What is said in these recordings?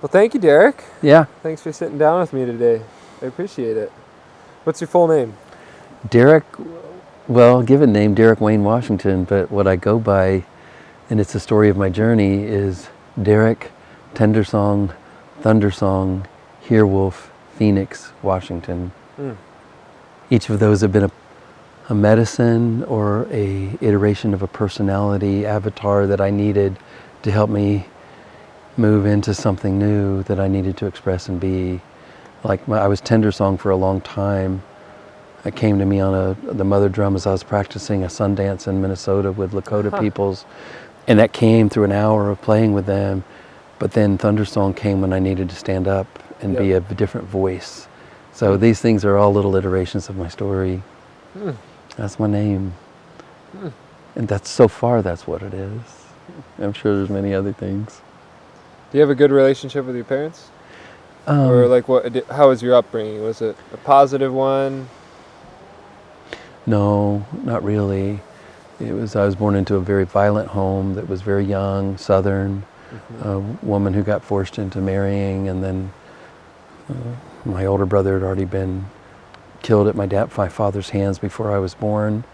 Well, thank you, Derek. Yeah. Thanks for sitting down with me today. I appreciate it. What's your full name? Derek, well, given name Derek Wayne Washington, but what I go by, and it's the story of my journey, is Derek Tendersong, Thundersong, Hearwolf, Phoenix, Washington. Mm. Each of those have been a medicine or a iteration of a personality avatar that I needed to help me move into something new that I needed to express and be. I was Tendersong for a long time. It came to me on the mother drum as I was practicing a Sundance in Minnesota with Lakota peoples. And that came through an hour of playing with them. But then Thundersong came when I needed to stand up and be a different voice. So these things are all little iterations of my story. That's my name. And that's what it is. I'm sure there's many other things. Do you have a good relationship with your parents? Or how was your upbringing? Was it a positive one? No, not really. I was born into a very violent home that was very young, Southern, a woman who got forced into marrying, and then my older brother had already been killed at my father's hands before I was born.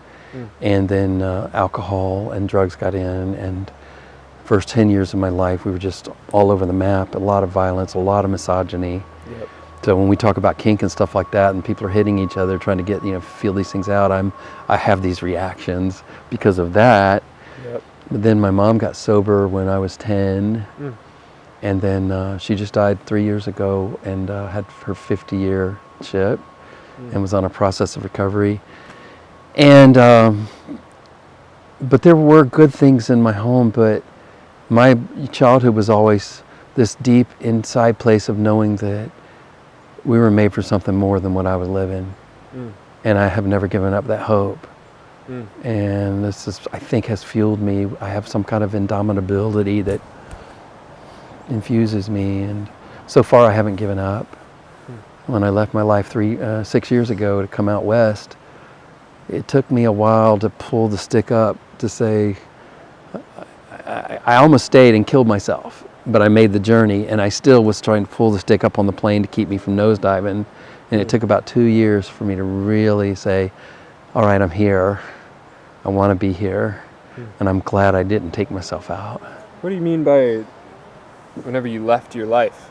And then alcohol and drugs got in, and first 10 years of my life we were just all over the map. A lot of violence, a lot of misogyny. Yep. So when we talk about kink and stuff like that, and people are hitting each other trying to get, feel these things out, I have these reactions because of that. Yep. But then my mom got sober when I was 10, and then she just died 3 years ago, and had her 50-year chip, and was on a process of recovery. And but there were good things in my home, but my childhood was always this deep inside place of knowing that we were made for something more than what I was living. And I have never given up that hope. And this is, I think, has fueled me. I have some kind of indomitability that infuses me, and so far I haven't given up. When I left my life 6 years ago to come out west, it took me a while to pull the stick up to say, I almost stayed and killed myself, but I made the journey, and I still was trying to pull the stick up on the plane to keep me from nosediving. And it took about 2 years for me to really say, all right, I'm here. I want to be here. And I'm glad I didn't take myself out. What do you mean by whenever you left your life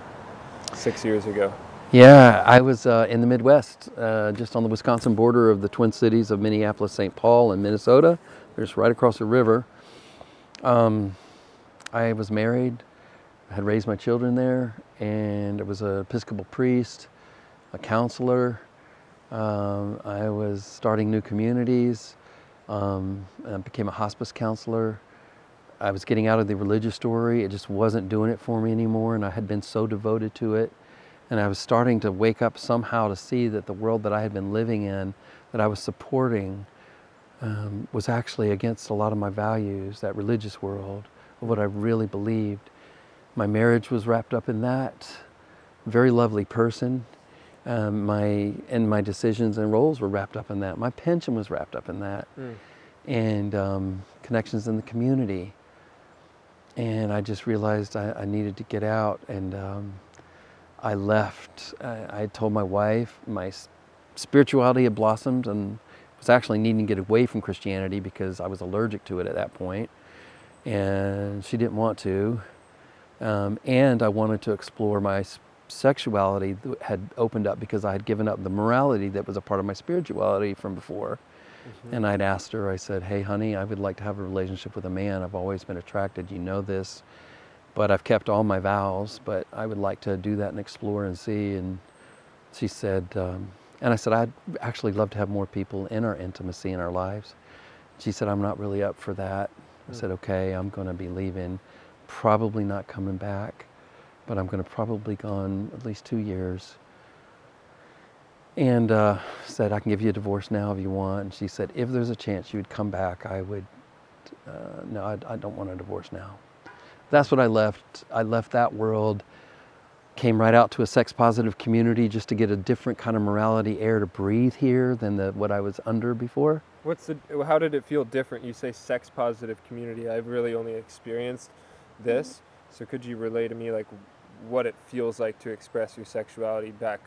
6 years ago? Yeah, I was in the Midwest, just on the Wisconsin border of the twin cities of Minneapolis, St. Paul, and Minnesota. They're just right across the river. I was married, I had raised my children there, and I was an Episcopal priest, a counselor. I was starting new communities, and I became a hospice counselor. I was getting out of the religious story. It just wasn't doing it for me anymore, and I had been so devoted to it. And I was starting to wake up somehow to see that the world that I had been living in, that I was supporting, was actually against a lot of my values, that religious world, of what I really believed. My marriage was wrapped up in that. Very lovely person. My decisions and roles were wrapped up in that. My pension was wrapped up in that. And connections in the community. And I just realized I needed to get out, and I left. I told my wife my spirituality had blossomed and was actually needing to get away from Christianity because I was allergic to it at that point. And she didn't want to. And I wanted to explore my sexuality that had opened up because I had given up the morality that was a part of my spirituality from before. And I'd asked her, I said, hey, honey, I would like to have a relationship with a man. I've always been attracted, you know this. But I've kept all my vows, but I would like to do that and explore and see. And she said, and I said, I'd actually love to have more people in our intimacy in our lives. She said, I'm not really up for that. I said, okay, I'm going to be leaving, probably not coming back, but I'm going to probably gone at least 2 years. And said, I can give you a divorce now if you want. And she said, if there's a chance you would come back, I would, no, I don't want a divorce now. That's what I left. I left that world, came right out to a sex-positive community just to get a different kind of morality air to breathe here than what I was under before. How did it feel different? You say sex-positive community. I've really only experienced this. So could you relay to me, like, what it feels like to express your sexuality back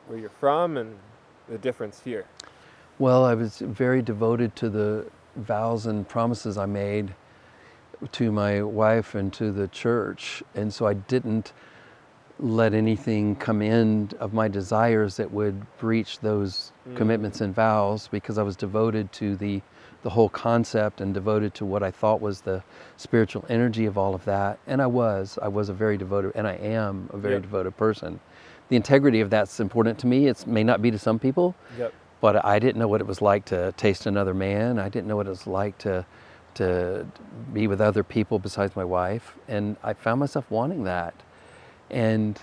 where you're from and the difference here. Well, I was very devoted to the vows and promises I made to my wife and to the church, and so I didn't let anything come in of my desires that would breach those commitments and vows, because I was devoted to the whole concept and devoted to what I thought was the spiritual energy of all of that. And I was a very devoted, and I am a very devoted person. The integrity of that's important to me. It may not be to some people, but I didn't know what it was like to taste another man. I didn't know what it was like to be with other people besides my wife, and I found myself wanting that. And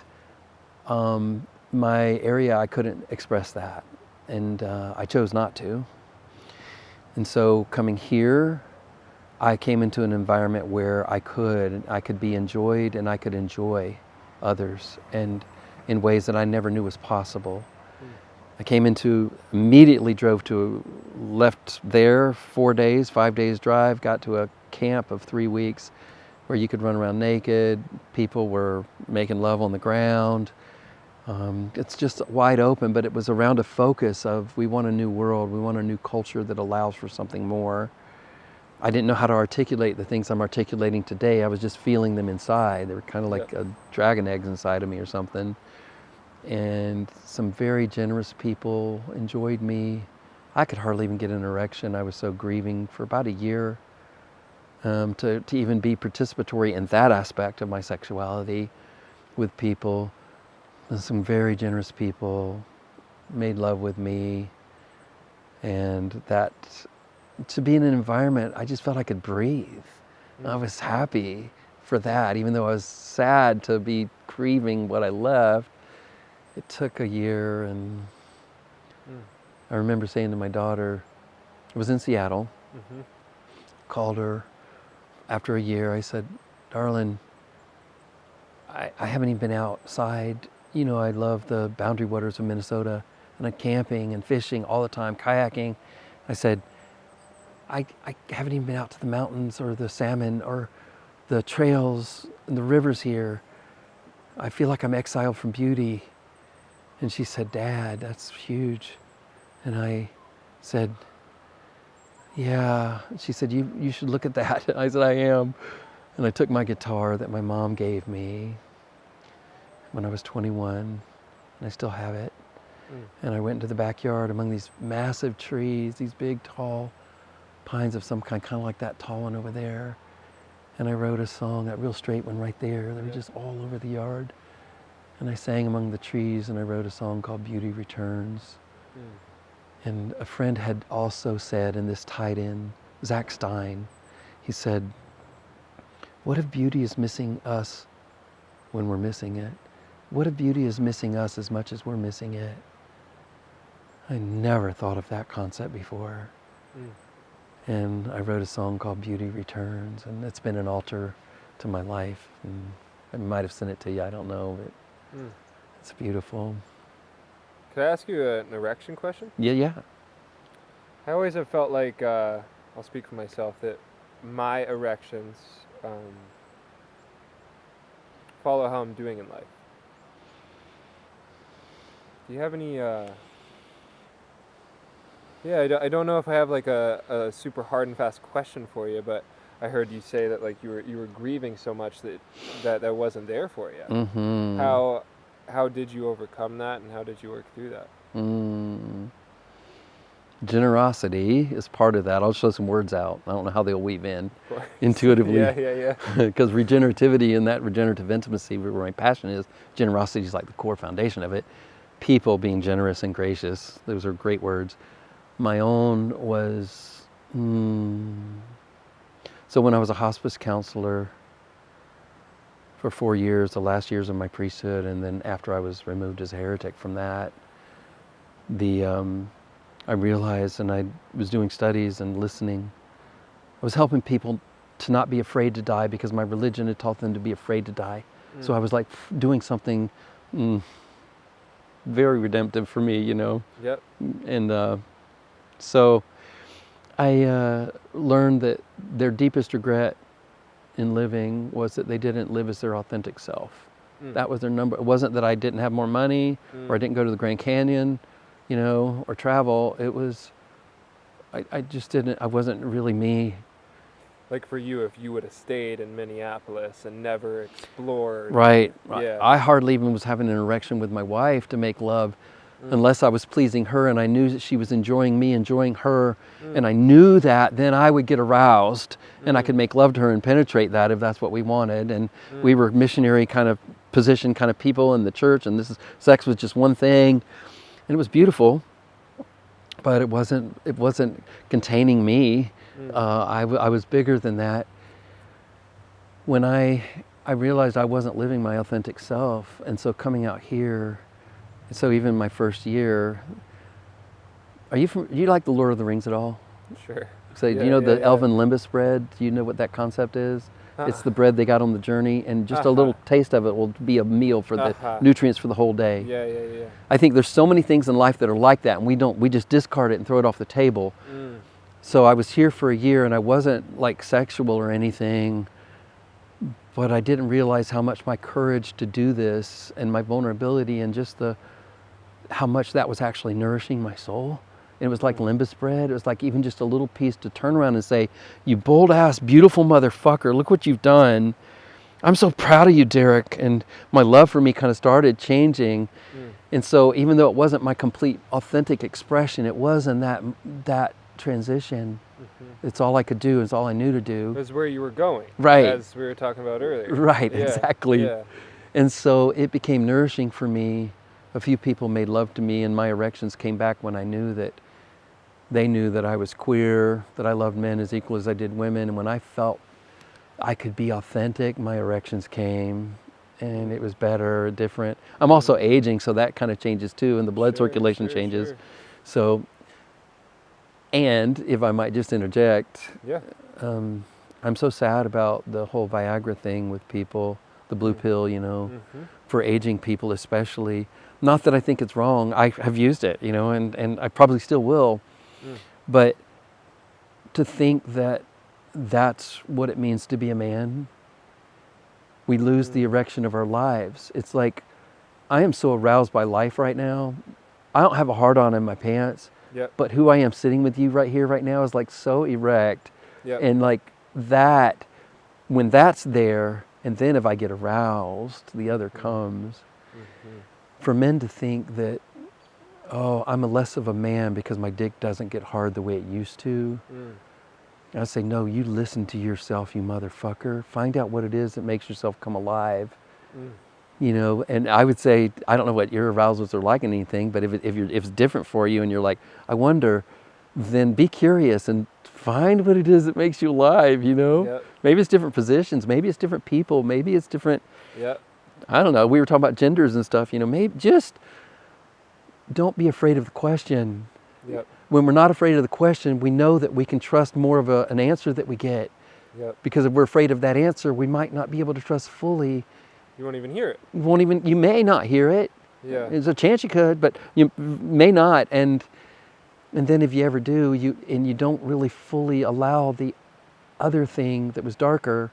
my area, I couldn't express that, and I chose not to. And so coming here, I came into an environment where I could be enjoyed, and I could enjoy others, and in ways that I never knew was possible. I left there 4 days, 5 days drive, got to a camp of 3 weeks where you could run around naked. People were making love on the ground. It's just wide open, but it was around a focus of, we want a new world, we want a new culture that allows for something more. I didn't know how to articulate the things I'm articulating today. I was just feeling them inside. They were kind of like dragon eggs inside of me or something. And some very generous people enjoyed me. I could hardly even get an erection. I was so grieving for about a year. To even be participatory in that aspect of my sexuality with people. And some very generous people made love with me, and that, to be in an environment, I just felt I could breathe. I was happy for that, even though I was sad to be grieving what I left. It took a year, and I remember saying to my daughter, I was in Seattle, called her after a year. I said, darling, I haven't even been outside. You know, I love the boundary waters of Minnesota, and I'm camping and fishing all the time, kayaking. I said, I haven't even been out to the mountains or the salmon or the trails and the rivers here. I feel like I'm exiled from beauty. And she said, Dad, that's huge. And I said, yeah. She said, you should look at that. I said, I am. And I took my guitar that my mom gave me when I was 21, and I still have it. And I went into the backyard among these massive trees, these big, tall pines of some kind of like that tall one over there. And I wrote a song, that real straight one right there. They were just all over the yard. And I sang among the trees, and I wrote a song called Beauty Returns. And a friend had also said, and this tied in, Zach Stein, he said, what if beauty is missing us when we're missing it? What if beauty is missing us as much as we're missing it? I never thought of that concept before. And I wrote a song called Beauty Returns, and it's been an altar to my life. And I might have sent it to you, I don't know, but it's beautiful. Could I ask you an erection question? Yeah. I always have felt like, I'll speak for myself, that my erections follow how I'm doing in life. Do you have any, I don't know if I have like a super hard and fast question for you, but I heard you say that like you were grieving so much that wasn't there for you. How did you overcome that, and how did you work through that? Generosity is part of that. I'll show some words out. I don't know how they'll weave in intuitively. Yeah. Because regenerativity and that regenerative intimacy, where my passion is, generosity is like the core foundation of it. People being generous and gracious, those are great words. My own was, so when I was a hospice counselor for 4 years, the last years of my priesthood, and then after I was removed as a heretic from that, I realized, and I was doing studies and listening, I was helping people to not be afraid to die, because my religion had taught them to be afraid to die. So I was like doing something very redemptive for me, you know. Yep. And so I learned that their deepest regret in living was that they didn't live as their authentic self. That was their number. It wasn't that I didn't have more money or I didn't go to the Grand Canyon, or travel. It was, I just didn't, I wasn't really me. Like for you, if you would have stayed in Minneapolis and never explored. Right. Yeah. I hardly even was having an erection with my wife to make love unless I was pleasing her and I knew that she was enjoying me, enjoying her, and I knew that, then I would get aroused and I could make love to her and penetrate that if that's what we wanted. And we were missionary kind of position kind of people in the church, and sex was just one thing, and it was beautiful, but it wasn't containing me. I was bigger than that. When I realized I wasn't living my authentic self, and so coming out here, so even my first year, do you like the Lord of the Rings at all? Sure. So do you know the elven limbus bread? Do you know what that concept is? It's the bread they got on the journey, and just a little taste of it will be a meal for the nutrients for the whole day. Yeah. I think there's so many things in life that are like that, and we just discard it and throw it off the table. So I was here for a year, and I wasn't like sexual or anything, but I didn't realize how much my courage to do this and my vulnerability and just how much that was actually nourishing my soul. And it was like limbus bread. It was like even just a little piece to turn around and say, "You bold ass, beautiful motherfucker, look what you've done. I'm so proud of you, Derek." And my love for me kind of started changing. And so even though it wasn't my complete authentic expression, it was in that transition. It's all I could do. It's all I knew to do. It was where you were going. Right. As we were talking about earlier. Right, Yeah, exactly. Yeah. And so it became nourishing for me. A few people made love to me, and my erections came back when I knew that they knew that I was queer, that I loved men as equal as I did women. And when I felt I could be authentic, my erections came, and it was better, different. I'm also aging, so that kind of changes too, and the blood circulation changes. Sure. So, and if I might just interject, I'm so sad about the whole Viagra thing with people, the blue pill, for aging people especially. Not that I think it's wrong. I have used it, and I probably still will. But to think that that's what it means to be a man, we lose the erection of our lives. It's like, I am so aroused by life right now. I don't have a hard-on in my pants, but who I am sitting with you right here, right now is like so erect. And like that, when that's there, and then if I get aroused, the other comes. For men to think that, oh, I'm less of a man because my dick doesn't get hard the way it used to. I say, no, you listen to yourself, you motherfucker. Find out what it is that makes yourself come alive. And I would say, I don't know what your arousals are like in anything, but if it's different for you and you're like, I wonder, then be curious and find what it is that makes you alive, Maybe it's different positions, maybe it's different people, maybe it's different, I don't know, we were talking about genders and stuff, maybe just don't be afraid of the question. When we're not afraid of the question, we know that we can trust more of an answer that we get. Because if we're afraid of that answer, we might not be able to trust fully. You won't even hear it. You may not hear it. There's a chance you could, but you may not. And then if you ever do, you don't really fully allow the other thing that was darker,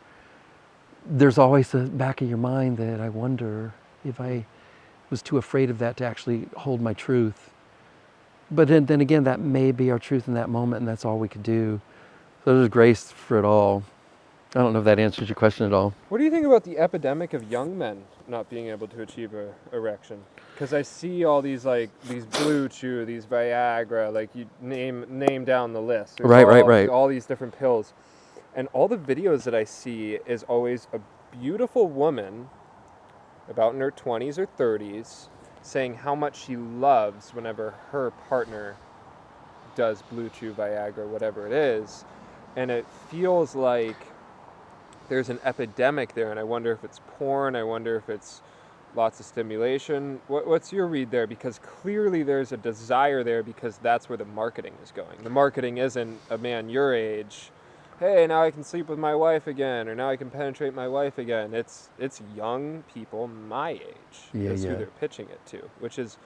there's always the back of your mind that I wonder if I was too afraid of that to actually hold my truth. But then again, that may be our truth in that moment, and that's all we could do. So there's grace for it all. I don't know if that answers your question at all. What do you think about the epidemic of young men not being able to achieve a erection? Because I see all these Blue Chew, these Viagra, like you name down the list. There's Right. All these different pills. And all the videos that I see is always a beautiful woman about in her 20s or 30s saying how much she loves whenever her partner does Blue Chew, Viagra, whatever it is. And it feels like there's an epidemic there, and I wonder if it's porn, I wonder if it's lots of stimulation. What's your read there? Because clearly there's a desire there because that's where the marketing is going. The marketing isn't a man your age, hey, now I can sleep with my wife again, or now I can penetrate my wife again. It's young people my age. That's who they're pitching it to, which is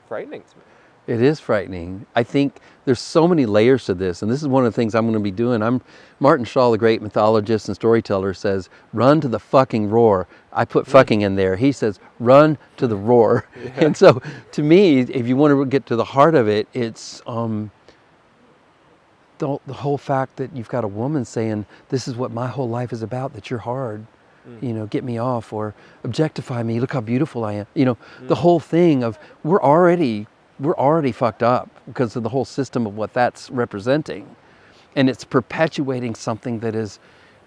frightening to me. It is frightening. I think there's so many layers to this, and this is one of the things I'm going to be doing. Martin Shaw, the great mythologist and storyteller, says, "Run to the fucking roar." I put fucking in there. He says, "Run to the roar." Yeah. And so, to me, if you want to get to the heart of it, it's the whole fact that you've got a woman saying, "This is what my whole life is about. That you're hard." Get me off, or objectify me. Look how beautiful I am. The whole thing of we're already fucked up because of the whole system of what that's representing. And it's perpetuating something that is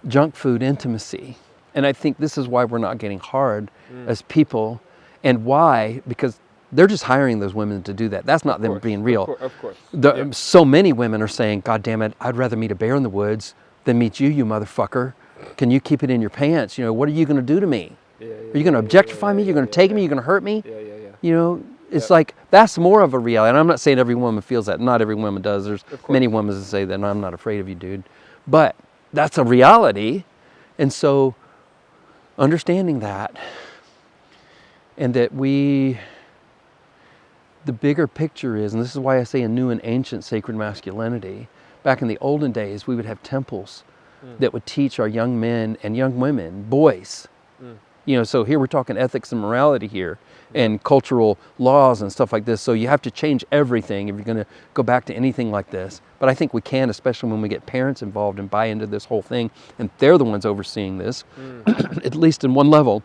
junk food intimacy. And I think this is why we're not getting hard as people. And why? Because they're just hiring those women to do that. That's not them being real. Of course. So many women are saying, "God damn it, I'd rather meet a bear in the woods than meet you, you motherfucker. Can you keep it in your pants? What are you going to do to me? Are you going to objectify me? You're going to take me? You're going to hurt me?" It's like, that's more of a reality. And I'm not saying every woman feels that. Not every woman does. There's many women that say that, "I'm not afraid of you, dude." But that's a reality. And so understanding that, and that the bigger picture is, and this is why I say a new and ancient sacred masculinity. Back in the olden days, we would have temples that would teach our young men and young women, boys. So here we're talking ethics and morality here, and cultural laws and stuff like this. So you have to change everything if you're going to go back to anything like this. But I think we can, especially when we get parents involved and buy into this whole thing, and they're the ones overseeing this, at least in one level.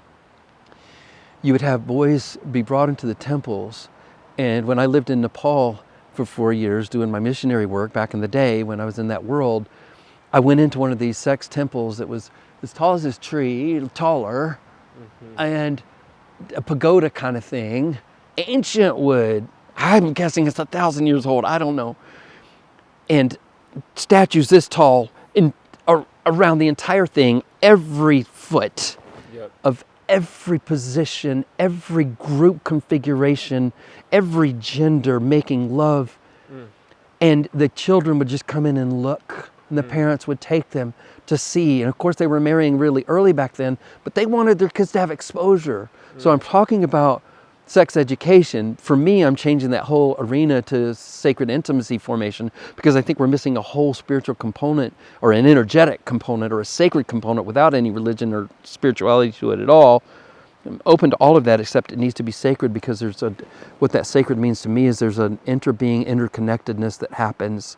You would have boys be brought into the temples. And when I lived in Nepal for 4 years doing my missionary work back in the day, when I was in that world, I went into one of these sex temples that was as tall as this tree, taller, and a pagoda kind of thing, ancient wood. I'm guessing it's 1,000 years old. I don't know. And statues this tall around the entire thing, every foot of every position, every group configuration, every gender making love. And the children would just come in and look, and the parents would take them to see. And of course they were marrying really early back then, but they wanted their kids to have exposure. So I'm talking about sex education. For me, I'm changing that whole arena to sacred intimacy formation, because I think we're missing a whole spiritual component, or an energetic component, or a sacred component without any religion or spirituality to it at all. I'm open to all of that, except it needs to be sacred, because what that sacred means to me is there's an interbeing interconnectedness that happens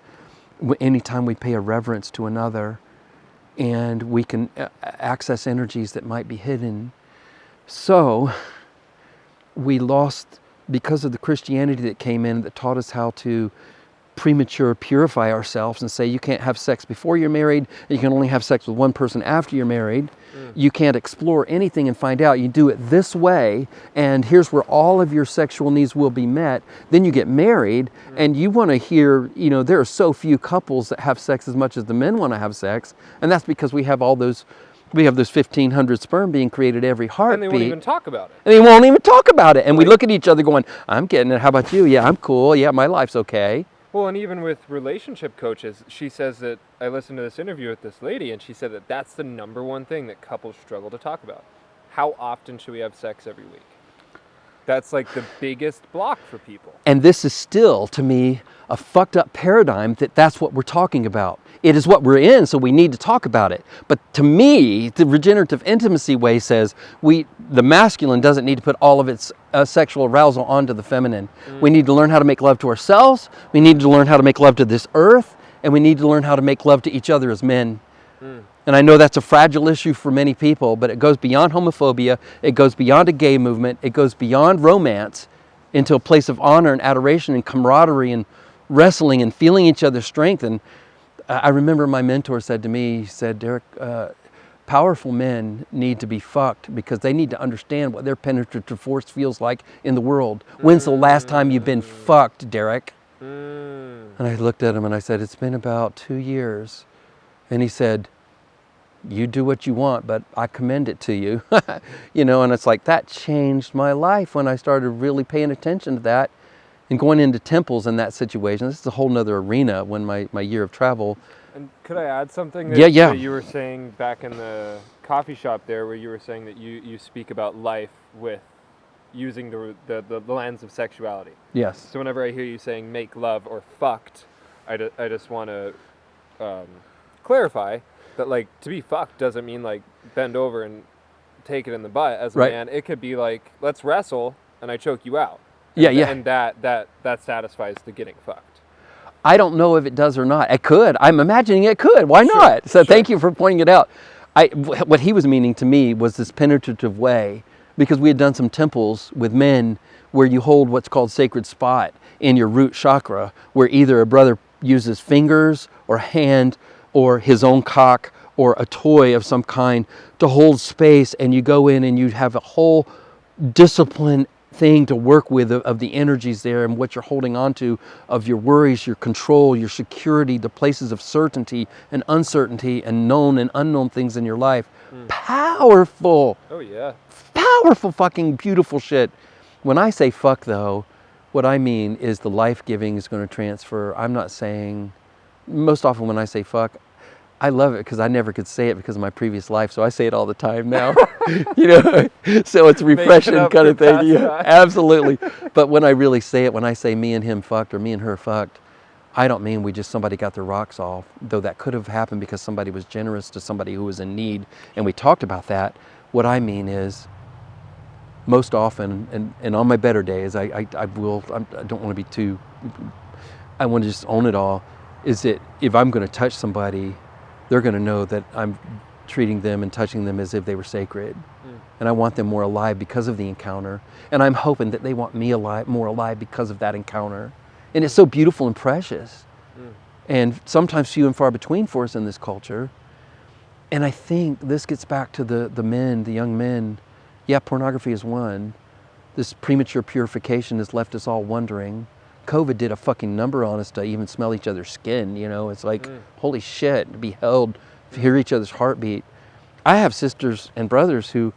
anytime we pay a reverence to another, and we can access energies that might be hidden. So we lost, because of the Christianity that came in that taught us how to premature purify ourselves and say you can't have sex before you're married, and you can only have sex with one person after you're married. You can't explore anything and find out. You do it this way, and here's where all of your sexual needs will be met. Then you get married, and you want to hear, there are so few couples that have sex as much as the men want to have sex, and that's because we have those 1,500 sperm being created every heartbeat. And they won't even talk about it. And they won't even talk about it. And we look at each other going, "I'm getting it. How about you? Yeah, I'm cool. Yeah, my life's okay." Well, and even with relationship coaches, she says that, I listened to this interview with this lady, and she said that that's the number one thing that couples struggle to talk about. How often should we have sex every week? That's like the biggest block for people. And this is still, to me, a fucked up paradigm that's what we're talking about. It is what we're in, so we need to talk about it. But to me, the regenerative intimacy way says the masculine doesn't need to put all of its sexual arousal onto the feminine. We need to learn how to make love to ourselves. We need to learn how to make love to this earth. And we need to learn how to make love to each other as men. And I know that's a fragile issue for many people, but it goes beyond homophobia. It goes beyond a gay movement. It goes beyond romance into a place of honor and adoration and camaraderie and wrestling and feeling each other's strength. And I remember my mentor said to me, he said, "Derek, powerful men need to be fucked because they need to understand what their penetrative force feels like in the world. When's the last time you've been fucked, Derek?" And I looked at him and I said, "It's been about 2 years." And he said, "You do what you want, but I commend it to you." And it's like, that changed my life when I started really paying attention to that and going into temples in that situation. This is a whole nother arena when my year of travel. And could I add something that you were saying back in the coffee shop there, where you were saying that you speak about life with using the lens of sexuality. Yes. So whenever I hear you saying make love or fucked, I just want to clarify that, like, to be fucked doesn't mean like bend over and take it in the butt as a Right. man. It could be like, let's wrestle and I choke you out. Yeah, and, yeah. And that satisfies the getting fucked. I don't know if it does or not. It could. I'm imagining it could. Why Sure, not? So sure. Thank you for pointing it out. What he was meaning to me was this penetrative way, because we had done some temples with men where you hold what's called sacred spot in your root chakra, where either a brother uses fingers or hand or his own cock or a toy of some kind to hold space, and you go in and you have a whole discipline thing to work with of the energies there and what you're holding on to, of your worries, your control, your security, the places of certainty and uncertainty and known and unknown things in your life. Powerful. Oh yeah. Powerful fucking beautiful shit. When I say fuck though, what I mean is the life-giving is going to transfer. I'm not saying, most often when I say fuck, I love it because I never could say it because of my previous life, so I say it all the time now. You know, so it's a refreshing kind of thing. Yeah, absolutely. But when I really say it, when I say me and him fucked or me and her fucked, I don't mean somebody got their rocks off, though that could have happened because somebody was generous to somebody who was in need, and we talked about that. What I mean is, most often, and on my better days, I don't want to be too, I want to just own it all, is that if I'm going to touch somebody, they're going to know that I'm treating them and touching them as if they were sacred. And I want them more alive because of the encounter. And I'm hoping that they want me more alive because of that encounter. And it's so beautiful and precious. And sometimes few and far between for us in this culture. And I think this gets back to the men, the young men. Yeah, pornography is one. This premature purification has left us all wondering. COVID did a fucking number on us to even smell each other's skin, you know? It's like, holy shit, to be held, to hear each other's heartbeat. I have sisters and brothers who,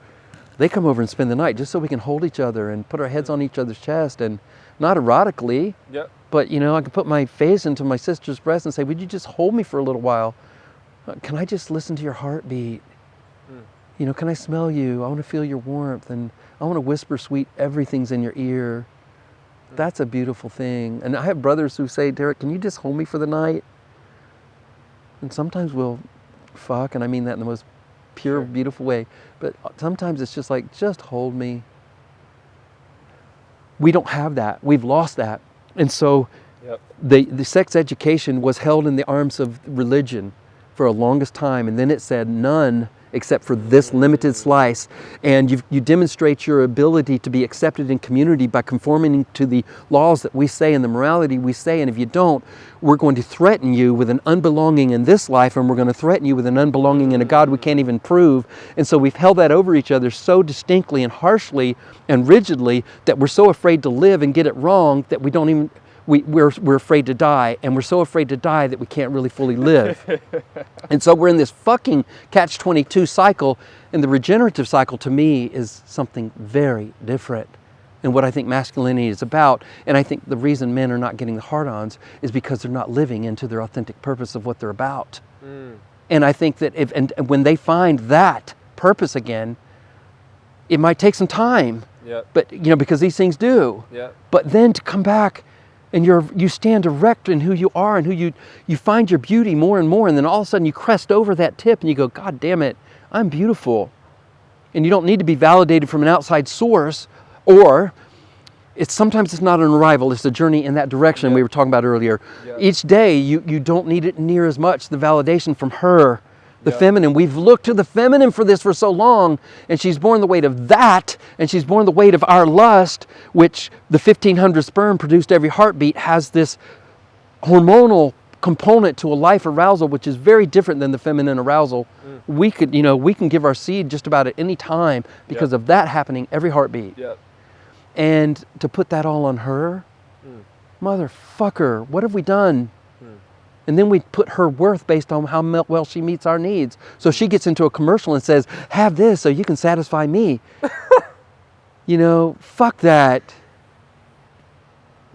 they come over and spend the night just so we can hold each other and put our heads on each other's chest, and not erotically, but, you know, I can put my face into my sister's breast and say, would you just hold me for a little while? Can I just listen to your heartbeat? You know, can I smell you? I want to feel your warmth, and I want to whisper sweet everything's in your ear. That's a beautiful thing. And I have brothers who say, Derek, can you just hold me for the night? And sometimes we'll fuck, and I mean that in the most pure, beautiful way. But sometimes it's just like, just hold me. We don't have that. We've lost that. And so the sex education was held in the arms of religion for a longest time. And then it said none except for this limited slice. And you demonstrate your ability to be accepted in community by conforming to the laws that we say and the morality we say. And if you don't, we're going to threaten you with an unbelonging in this life, and we're going to threaten you with an unbelonging in a God we can't even prove. And so we've held that over each other so distinctly and harshly and rigidly that we're so afraid to live and get it wrong that we don't even, we're afraid to die, and we're so afraid to die that we can't really fully live. And so we're in this fucking catch-22 cycle, and the regenerative cycle to me is something very different and what I think masculinity is about. And I think the reason men are not getting the hard-ons is because they're not living into their authentic purpose of what they're about. And I think that and when they find that purpose again, it might take some time, but you know, because these things do. But then to come back, and you stand erect in who you are, and who you find your beauty more and more, and then all of a sudden you crest over that tip and you go, God damn it, I'm beautiful. And you don't need to be validated from an outside source, or sometimes it's not an arrival, it's a journey in that direction we were talking about earlier. Each day you don't need it near as much, the validation from her, the feminine. We've looked to the feminine for this for so long, and she's borne the weight of that, and she's borne the weight of our lust, which the 1,500 sperm produced every heartbeat has this hormonal component to a life arousal, which is very different than the feminine arousal. We can give our seed just about at any time because of that happening every heartbeat. And to put that all on her, motherfucker, what have we done? And then we put her worth based on how well she meets our needs. So she gets into a commercial and says, have this so you can satisfy me. You know, fuck that.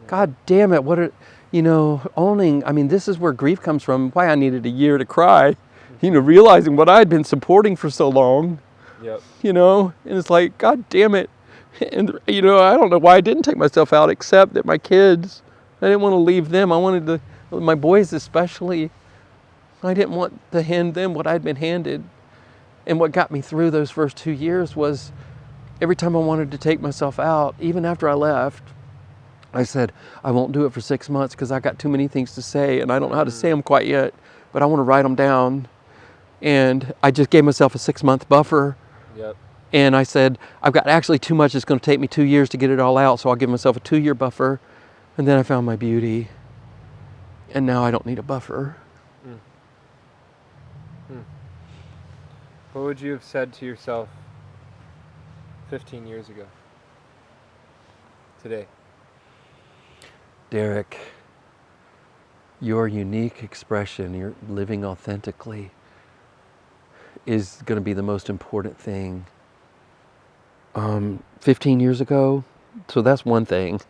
God damn it. Owning, I mean, this is where grief comes from, why I needed a year to cry. You know, realizing what I'd been supporting for so long. You know, and it's like, God damn it. And, you know, I don't know why I didn't take myself out, except that my kids, I didn't want to leave them. I wanted to, my boys especially, I didn't want to hand them what I'd been handed. And what got me through those first 2 years was every time I wanted to take myself out, even after I left, I said, I won't do it for 6 months because I got too many things to say and I don't know how to say them quite yet, but I want to write them down. And I just gave myself a 6-month buffer. Yep. And I said, I've got actually too much. It's going to take me 2 years to get it all out. So I'll give myself a 2-year buffer. And then I found my beauty. And now I don't need a buffer. Mm. Mm. What would you have said to yourself 15 years ago? Today? Derek, your unique expression, your living authentically, is going to be the most important thing. 15 years ago, so that's one thing.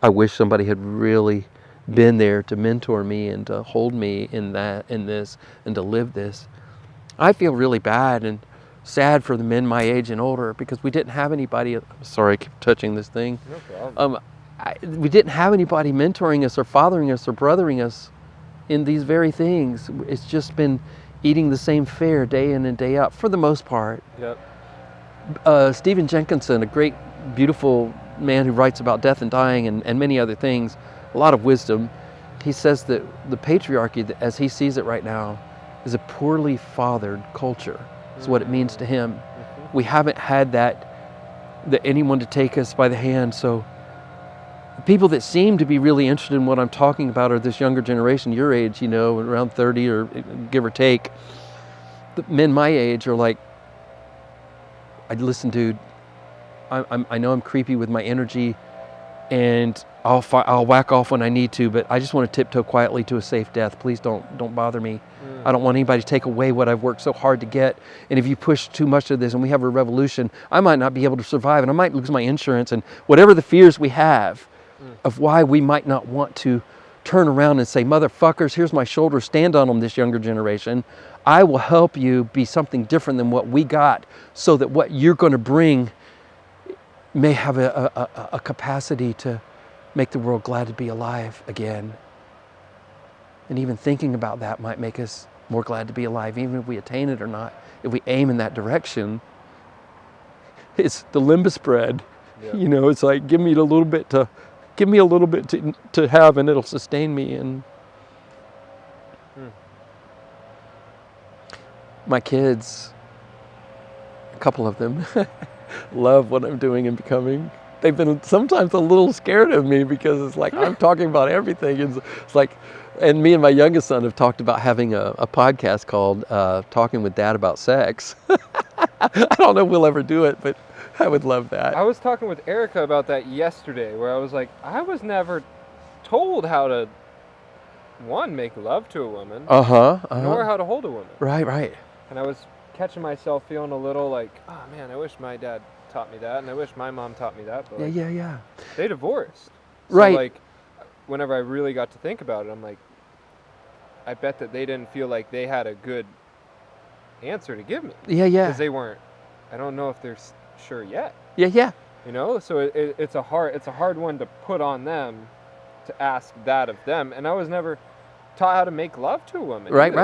I wish somebody had really been there to mentor me and to hold me in this, and to live this. I feel really bad and sad for the men my age and older because we didn't have anybody. Sorry, I keep touching this thing. No problem. We didn't have anybody mentoring us or fathering us or brothering us in these very things. It's just been eating the same fare day in and day out for the most part. Yep. Stephen Jenkinson, a great, beautiful man who writes about death and dying and many other things, a lot of wisdom. He says that the patriarchy, as he sees it right now, is a poorly fathered culture. Is what it means to him. Mm-hmm. We haven't had that anyone to take us by the hand. So the people that seem to be really interested in what I'm talking about are this younger generation, your age, you know, around 30 or give or take. The men my age are like, listen, dude, I know I'm creepy with my energy, and I'll whack off when I need to, but I just want to tiptoe quietly to a safe death. Please don't bother me. I don't want anybody to take away what I've worked so hard to get. And if you push too much of this and we have a revolution, I might not be able to survive, and I might lose my insurance, and whatever the fears we have of why we might not want to turn around and say, motherfuckers, here's my shoulder, stand on them, this younger generation. I will help you be something different than what we got, so that what you're going to bring may have a capacity to make the world glad to be alive again. And even thinking about that might make us more glad to be alive, even if we attain it or not. If we aim in that direction, it's the limbus bread. Yeah. You know, it's like, give me a little bit to have, and it'll sustain me. And my kids, a couple of them, love what I'm doing and becoming. They've been sometimes a little scared of me because it's like I'm talking about everything. It's like, and me and my youngest son have talked about having a podcast called Talking with Dad About Sex. I don't know if we'll ever do it, but I would love that. I was talking with Erica about that yesterday, where I was like, I was never told how to, one, make love to a woman, nor how to hold a woman. Right. And I was catching myself feeling a little like, oh man, I wish my dad taught me that, and I wish my mom taught me that. But like, yeah. They divorced. So right. Like, whenever I really got to think about it, I'm like, I bet that they didn't feel like they had a good answer to give me. Yeah. Because they weren't. I don't know if they're sure yet. Yeah. You know, so it's a hard one to put on them, to ask that of them. And I was never taught how to make love to a woman. Right.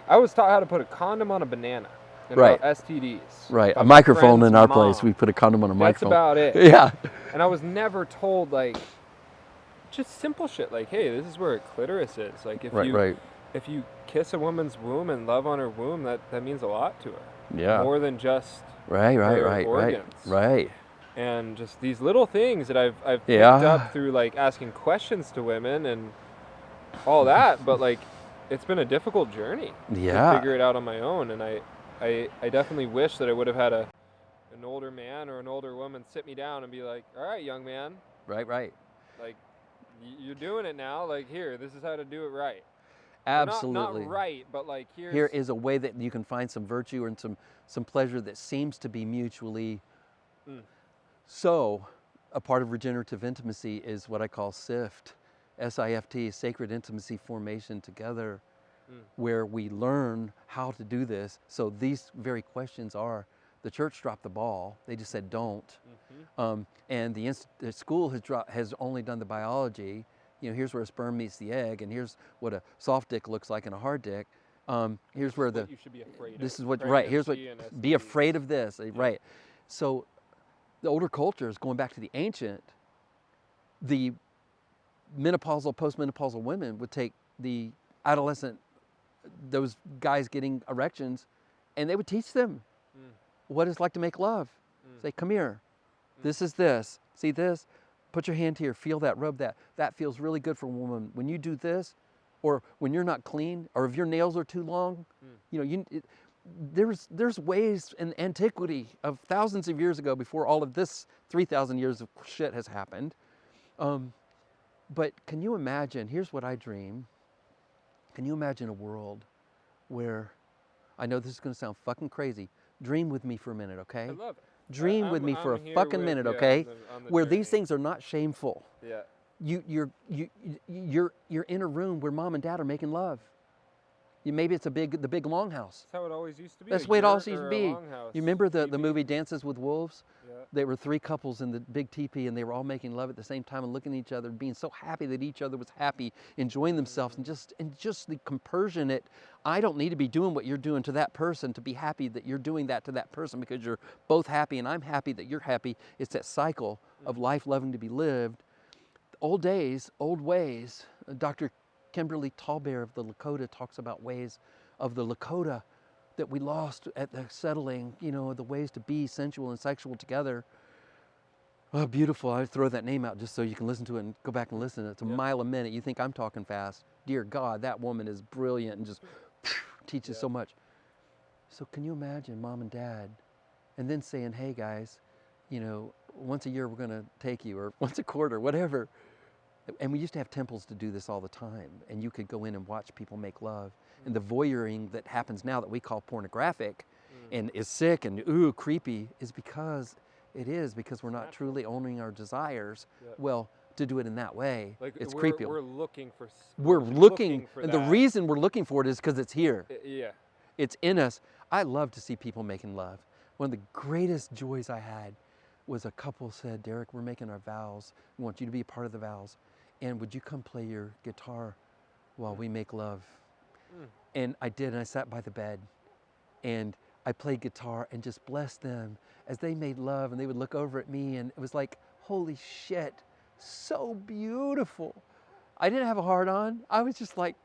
I was taught how to put a condom on a banana. And right. about STDs. Right. A microphone in our place. We put a condom on a microphone. That's about it. Yeah. And I was never told, like, just simple shit like, hey, this is where a clitoris is. Like, if you kiss a woman's womb and love on her womb, that means a lot to her. Yeah. More than just right. organs. Right. And just these little things that I've picked up through, like, asking questions to women and all that. But, like, it's been a difficult journey to figure it out on my own. And I definitely wish that I would have had an older man or an older woman sit me down and be like, all right, young man. Right. Like, you're doing it now. Like, here, this is how to do it right. Absolutely. Not right, but like here is a way that you can find some virtue and some pleasure that seems to be mutually. So, a part of regenerative intimacy is what I call SIFT, S-I-F-T, sacred intimacy formation together, where we learn how to do this. So these very questions are The church dropped the ball. They just said don't. Mm-hmm. And the school has only done the biology. You know, here's where a sperm meets the egg, and here's what a soft dick looks like and a hard dick. Here's where what you should be afraid this of. is what right. Here's what Pregnancy and be afraid STDs. of this. Yeah. Right. So the older cultures, going back to the ancient, the menopausal, postmenopausal women would take the adolescent, those guys getting erections, and they would teach them what it's like to make love. Say, come here. This is this. See this? Put your hand here. Feel that. Rub that. That feels really good for a woman. When you do this, or when you're not clean, or if your nails are too long, you know, there's ways in antiquity of thousands of years ago, before all of this 3,000 years of shit has happened. But can you imagine? Here's what I dream. Can you imagine a world where, I know this is going to sound fucking crazy. Dream with me for a minute, okay? I love it. Dream with me for a here fucking with minute, you okay? on the Where journey. these things are not shameful. Yeah. You're in a room where mom and dad are making love. Maybe it's the big longhouse. That's how it always used to be. That's the way it always used to be. You remember the movie Dances with Wolves? Yeah. There were 3 couples in the big teepee, and they were all making love at the same time and looking at each other, being so happy that each other was happy, enjoying themselves, and just the compersion. I don't need to be doing what you're doing to that person to be happy that you're doing that to that person, because you're both happy and I'm happy that you're happy. It's that cycle of life loving to be lived. Old days, old ways. Dr. Kimberly Tallbear of the Lakota talks about ways of the Lakota that we lost at the settling, you know, the ways to be sensual and sexual together. Oh, beautiful. I throw that name out just so you can listen to it and go back and listen. It's a mile a minute. You think I'm talking fast. Dear God, that woman is brilliant and just teaches so much. So can you imagine mom and dad, and then saying, hey guys, you know, once a year we're going to take you, or once a quarter, whatever. And we used to have temples to do this all the time, and you could go in and watch people make love. And the voyeuring that happens now that we call pornographic and is sick and ooh, creepy, is because we're not truly owning our desires. Well, to do it in that way, like it's creepy. We're looking for. We're looking for and the reason we're looking for it is because it's here. Yeah. It's in us. I love to see people making love. One of the greatest joys I had was a couple said, Derek, we're making our vows. We want you to be a part of the vows. And would you come play your guitar while we make love? And I did, and I sat by the bed. And I played guitar and just blessed them as they made love, and they would look over at me, and it was like, holy shit, so beautiful. I didn't have a heart on. I was just like,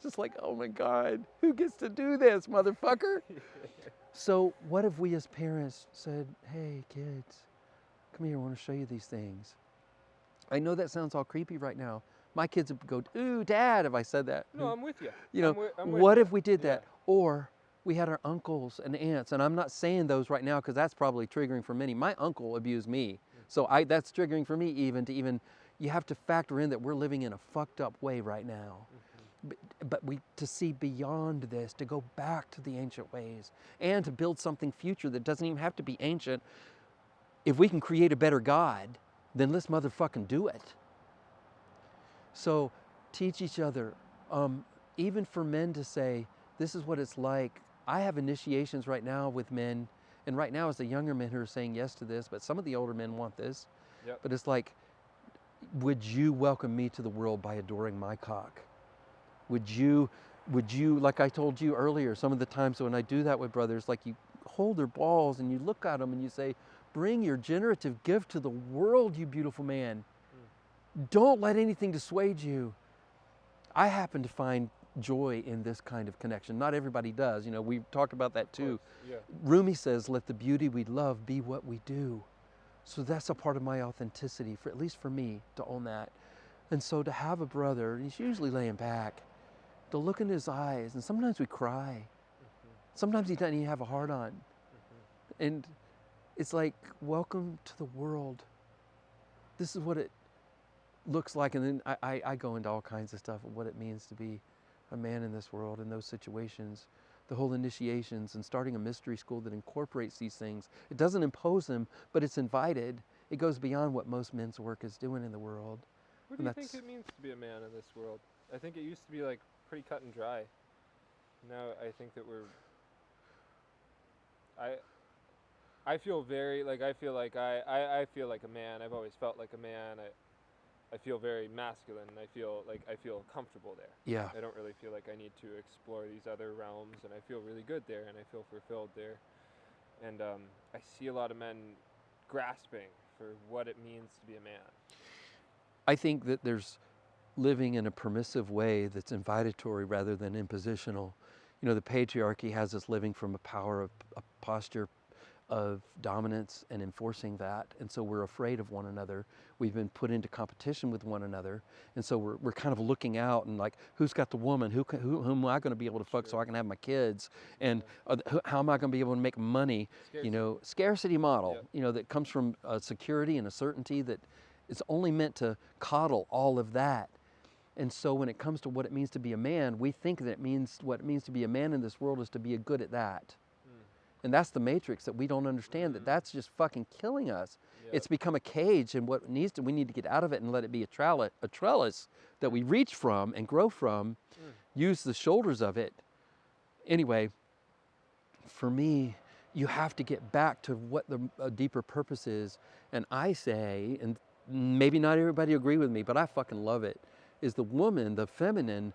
oh my God, who gets to do this, motherfucker? So what if we as parents said, hey kids, come here, I want to show you these things. I know that sounds all creepy right now. My kids would go, ooh, Dad, if I said that. No, I'm with you. You know, I'm with what you. if we did that? Or we had our uncles and aunts, and I'm not saying those right now because that's probably triggering for many. My uncle abused me, so that's triggering for me you have to factor in that we're living in a fucked up way right now. But to see beyond this, to go back to the ancient ways, and to build something future that doesn't even have to be ancient. If we can create a better God, then let's motherfucking do it. So teach each other, even for men to say, this is what it's like. I have initiations right now with men, and right now it's the younger men who are saying yes to this, but some of the older men want this. Yep. But it's like, would you welcome me to the world by adoring my cock? Would you, like I told you earlier, some of the times when I do that with brothers, like you hold their balls and you look at them and you say, bring your generative gift to the world, you beautiful man. Don't let anything dissuade you. I happen to find joy in this kind of connection. Not everybody does. You know, we've talked about that too. Yeah. Rumi says, let the beauty we love be what we do. So that's a part of my authenticity, at least for me, to own that. And so to have a brother, he's usually laying back, to look in his eyes, and sometimes we cry. Sometimes he doesn't even have a heart on. And it's like, welcome to the world. This is what it looks like. And then I go into all kinds of stuff of what it means to be a man in this world, in those situations, the whole initiations, and starting a mystery school that incorporates these things. It doesn't impose them, but it's invited. It goes beyond what most men's work is doing in the world. What do you think it means to be a man in this world? I think it used to be like pretty cut and dry. Now I think that I feel very like I feel like a man. I've always felt like a man. I feel very masculine, and I feel comfortable there. Yeah. I don't really feel like I need to explore these other realms, and I feel really good there, and I feel fulfilled there. And I see a lot of men grasping for what it means to be a man. I think that there's living in a permissive way that's invitatory rather than impositional. You know, the patriarchy has us living from a posture of dominance and enforcing that. And so we're afraid of one another. We've been put into competition with one another. And so we're kind of looking out and like, who's got the woman? Who am I going to be able to fuck so I can have my kids? And how am I going to be able to make money? Scarcity. You know, scarcity model, Yep. you know, that comes from a security and a certainty that it's only meant to coddle all of that. And so when it comes to what it means to be a man, we think that what it means to be a man in this world is to be good at that. And that's the matrix that we don't understand, that's just fucking killing us. Yep. It's become a cage, and we need to get out of it and let it be a trellis that we reach from and grow from, use the shoulders of it. Anyway, for me, you have to get back to what the deeper purpose is. And I say, and maybe not everybody agree with me, but I fucking love it, is the woman, the feminine,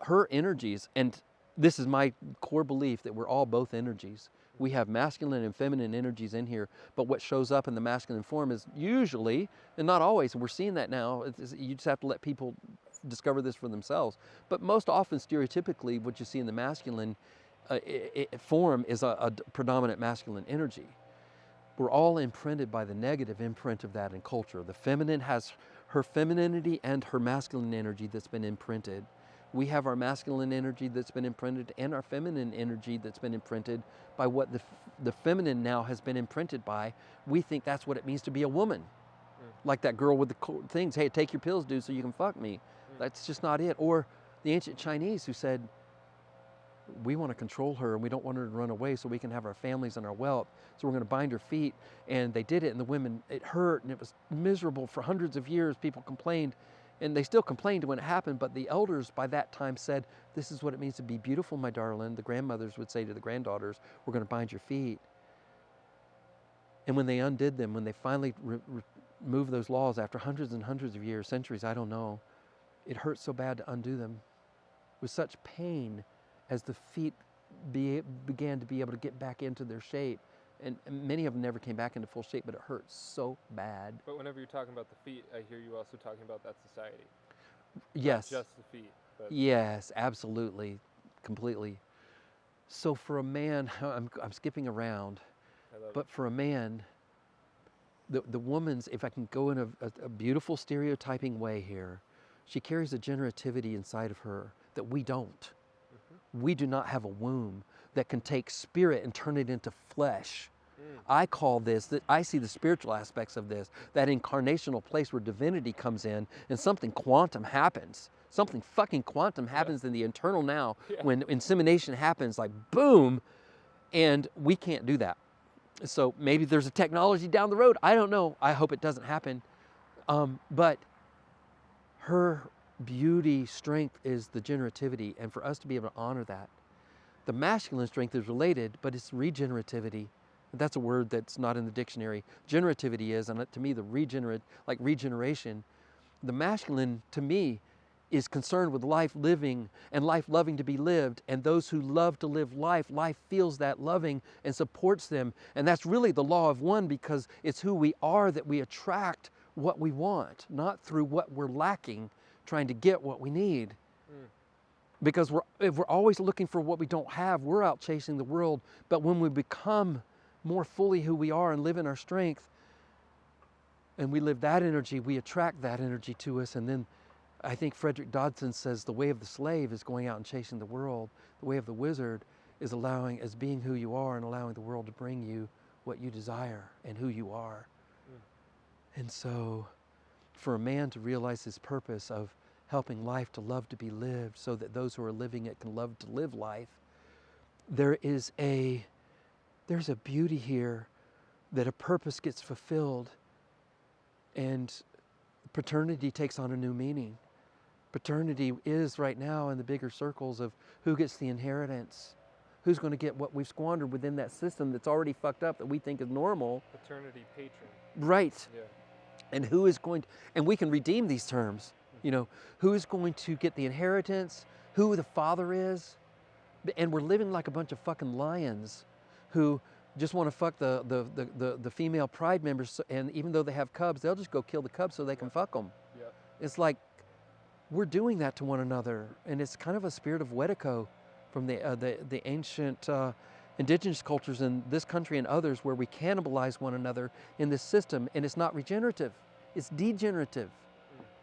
her energies, and this is my core belief that we're all both energies. We have masculine and feminine energies in here, but what shows up in the masculine form is usually, and not always, and we're seeing that now, you just have to let people discover this for themselves, but most often, stereotypically, what you see in the masculine form is a predominant masculine energy. We're all imprinted by the negative imprint of that in culture. The feminine has her femininity and her masculine energy that's been imprinted. We have our masculine energy that's been imprinted and our feminine energy that's been imprinted by what the feminine now has been imprinted by. We think that's what it means to be a woman. Like that girl with the things, hey, take your pills, dude, so you can fuck me. That's just not it. Or the ancient Chinese who said, we want to control her and we don't want her to run away so we can have our families and our wealth. So we're going to bind her feet. And they did it, and the women, it hurt and it was miserable for hundreds of years. People complained, and they still complained when it happened, but the elders by that time said, this is what it means to be beautiful, my darling. The grandmothers would say to the granddaughters, we're going to bind your feet. And when they undid them, when they finally removed those laws after hundreds and hundreds of years, centuries, I don't know, it hurt so bad to undo them with such pain as the feet began to be able to get back into their shape. And many of them never came back into full shape, but it hurt so bad. But whenever you're talking about the feet, I hear you also talking about that society. Yes. Not just the feet. But Yes, absolutely, completely. So for a man, I'm skipping around, but for a man, the woman's, if I can go in a beautiful stereotyping way here, she carries a generativity inside of her that we don't. We do not have a womb that can take spirit and turn it into flesh. I call this, that I see the spiritual aspects of this, that incarnational place where divinity comes in and something quantum happens. Something fucking quantum happens in the eternal now when insemination happens, like boom, and we can't do that. So maybe there's a technology down the road. I don't know. I hope it doesn't happen. But her beauty, strength is the generativity, and for us to be able to honor that. The masculine strength is related, but it's regenerativity. That's a word that's not in the dictionary. Generativity is, and to me, like regeneration. The masculine, to me, is concerned with life living and life loving to be lived, and those who love to live life, life feels that loving and supports them. And that's really the law of one, because it's who we are that we attract what we want, not through what we're lacking, trying to get what we need. Because if we're always looking for what we don't have, we're out chasing the world. But when we become more fully who we are and live in our strength, and we live that energy, we attract that energy to us. And then I think Frederick Dodson says the way of the slave is going out and chasing the world. The way of the wizard is being who you are and allowing the world to bring you what you desire and who you are. And so for a man to realize his purpose of helping life to love to be lived so that those who are living it can love to live life, there's a beauty here that a purpose gets fulfilled and paternity takes on a new meaning. Paternity is right now in the bigger circles of who gets the inheritance, who's going to get what we've squandered within that system that's already fucked up that we think is normal. Paternity patron. Right. Yeah. And who is going to, and we can redeem these terms, you know, who is going to get the inheritance, who the father is. And we're living like a bunch of fucking lions who just want to fuck the female pride members, and even though they have cubs, they'll just go kill the cubs so they can fuck them. Yep. It's like we're doing that to one another, and it's kind of a spirit of Wedico from the ancient indigenous cultures in this country and others, where we cannibalize one another in this system, and it's not regenerative, it's degenerative.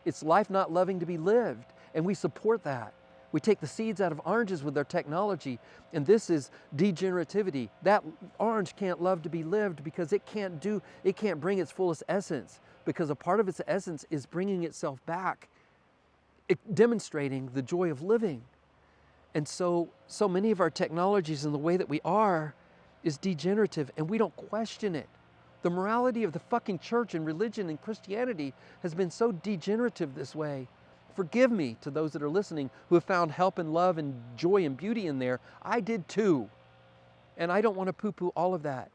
It's life not loving to be lived, and we support that. We take the seeds out of oranges with our technology, and this is degenerativity. That orange can't love to be lived because it can't bring its fullest essence, because a part of its essence is bringing itself back, demonstrating the joy of living. And so many of our technologies and the way that we are is degenerative, and we don't question it. The morality of the fucking church and religion and Christianity has been so degenerative this way. Forgive me to those that are listening who have found help and love and joy and beauty in there. I did too. And I don't want to poo-poo all of that.